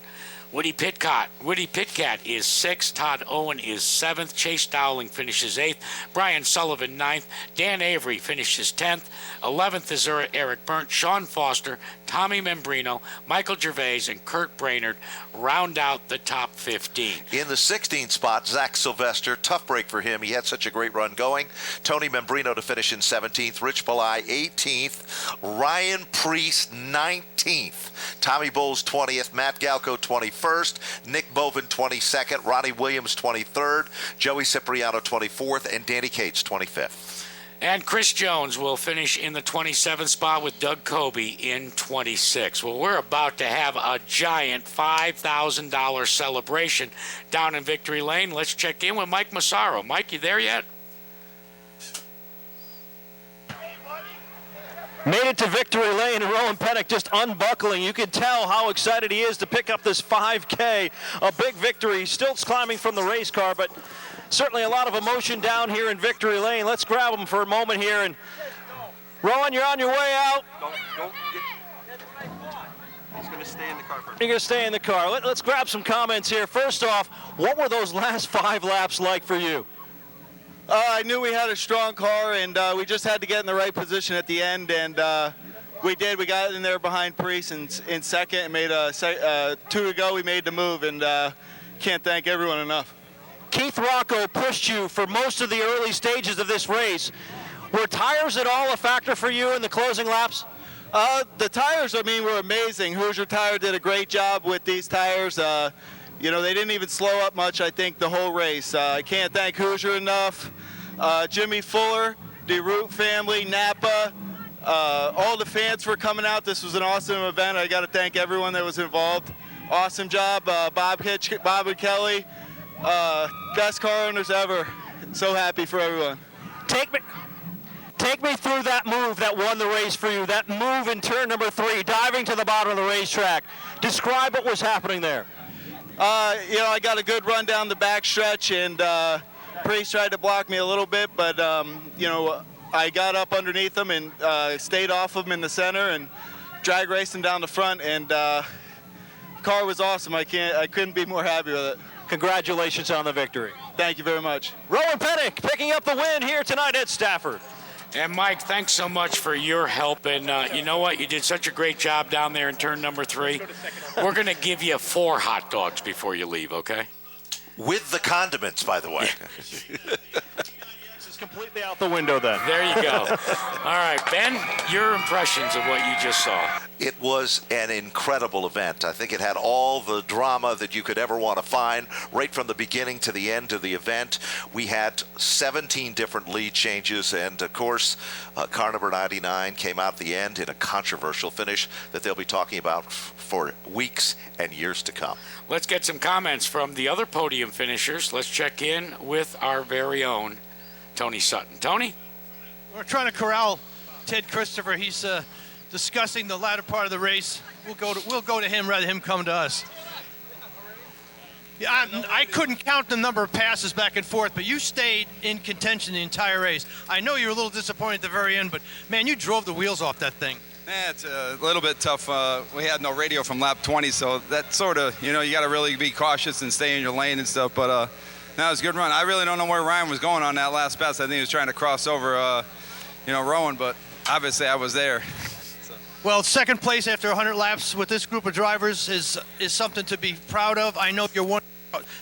S1: Woody Pitcat is 6th. Todd Owen is 7th. Chase Dowling finishes 8th. Brian Sullivan 9th. Dan Avery finishes 10th. 11th is Eric Burnt. Sean Foster, Tommy Membrino, Michael Gervais, and Kurt Brainerd round out the top 15.
S2: In the 16th spot, Zach Sylvester. Tough break for him. He had such a great run going. Tony Membrino to finish in 17th. Rich Belay 18th. Ryan Preece 19th. Tommy Bowles 20th. Matt Galco 21st. Nick Bovin 22nd. Ronnie Williams 23rd. Joey Cipriano 24th. And Danny Cates 25th.
S1: And Chris Jones will finish in the 27th spot with Doug Kobe in 26. Well, we're about to have a giant $5,000 celebration down in Victory Lane. Let's check in with Mike Massaro. Mike, you there yet?
S7: Made it to Victory Lane, and Rowan Pennick just unbuckling. You can tell how excited he is to pick up this 5K. A big victory. Still climbing from the race car, but certainly a lot of emotion down here in Victory Lane. Let's grab him for a moment here. And Rowan, you're on your way out.
S11: He's going to stay in the car.
S7: You're going to stay in the car. Let's grab some comments here. First off, what were those last 5 laps like for you?
S11: I knew we had a strong car, and we just had to get in the right position at the end, and we did. We got in there behind Priest in second and made 2 to go. We made the move, and can't thank everyone enough.
S7: Keith Rocco pushed you for most of the early stages of this race. Were tires at all a factor for you in the closing laps?
S11: The tires, were amazing. Hoosier Tire did a great job with these tires. They didn't even slow up much, I think, the whole race. I can't thank Hoosier enough. Jimmy Fuller, the Root family, NAPA, all the fans for coming out. This was an awesome event. I got to thank everyone that was involved. Awesome job, Bob and Kelly. Best car owners ever. So happy for everyone.
S7: Take me through that move that won the race for you, that move in turn number 3, diving to the bottom of the racetrack. Describe what was happening there.
S11: I got a good run down the back stretch, and Priest tried to block me a little bit, but, I got up underneath him and stayed off of him in the center and drag raced him down the front, and car was awesome. I couldn't be more happy with it.
S7: Congratulations on the victory.
S11: Thank you very much.
S7: Rowan Pennick picking up the win here tonight at Stafford.
S1: And Mike, thanks so much for your help. And you know what? You did such a great job down there in turn number 3. We're going to give you 4 hot dogs before you leave, okay?
S2: With the condiments, by the way.
S7: It's completely out the window then.
S1: There you go. All right, Ben, your impressions of what you just saw.
S2: It was an incredible event. I think it had all the drama that you could ever want to find, right from the beginning to the end of the event. We had 17 different lead changes, and of course, car number 99 came out at the end in a controversial finish that they'll be talking about for weeks and years to come.
S1: Let's get some comments from the other podium finishers. Let's check in with our very own Tony Sutton. Tony?
S8: We're trying to corral Ted Christopher. He's discussing the latter part of the race. We'll go to him rather than him come to us. Yeah, I couldn't count the number of passes back and forth, but you stayed in contention the entire race. I know you were a little disappointed at the very end, but man, you drove the wheels off that thing.
S12: Yeah, it's a little bit tough. We had no radio from lap 20, so that sort of, you got to really be cautious and stay in your lane and stuff. But no, it was a good run. I really don't know where Ryan was going on that last pass. I think he was trying to cross over, Rowan, but obviously I was there.
S8: Well, second place after 100 laps with this group of drivers is something to be proud of. I know you're one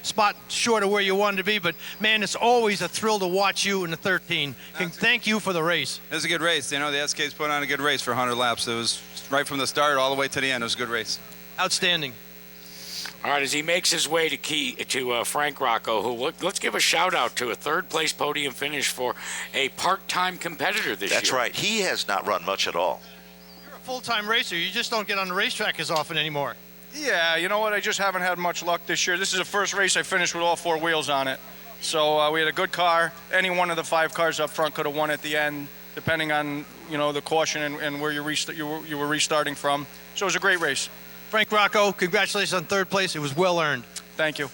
S8: spot short of where you wanted to be, but man, it's always a thrill to watch you in the 13. Thank you for the race.
S12: It was a good race. The SK's put on a good race for 100 laps. It was right from the start all the way to the end. It was a good race.
S8: Outstanding.
S1: All right, as he makes his way to Frank Rocco, who let's give a shout out to a third-place podium finish for a part-time competitor this year.
S2: That's right. He has not run much at all.
S8: You're a full-time racer. You just don't get on the racetrack as often anymore.
S13: Yeah, you know what? I just haven't had much luck this year. This is the first race I finished with all 4 wheels on it. So we had a good car. Any one of the 5 cars up front could have won at the end, depending on the caution and where you were restarting from. So it was a great race.
S8: Frank Rocco, congratulations on third place. It was well earned.
S13: Thank you.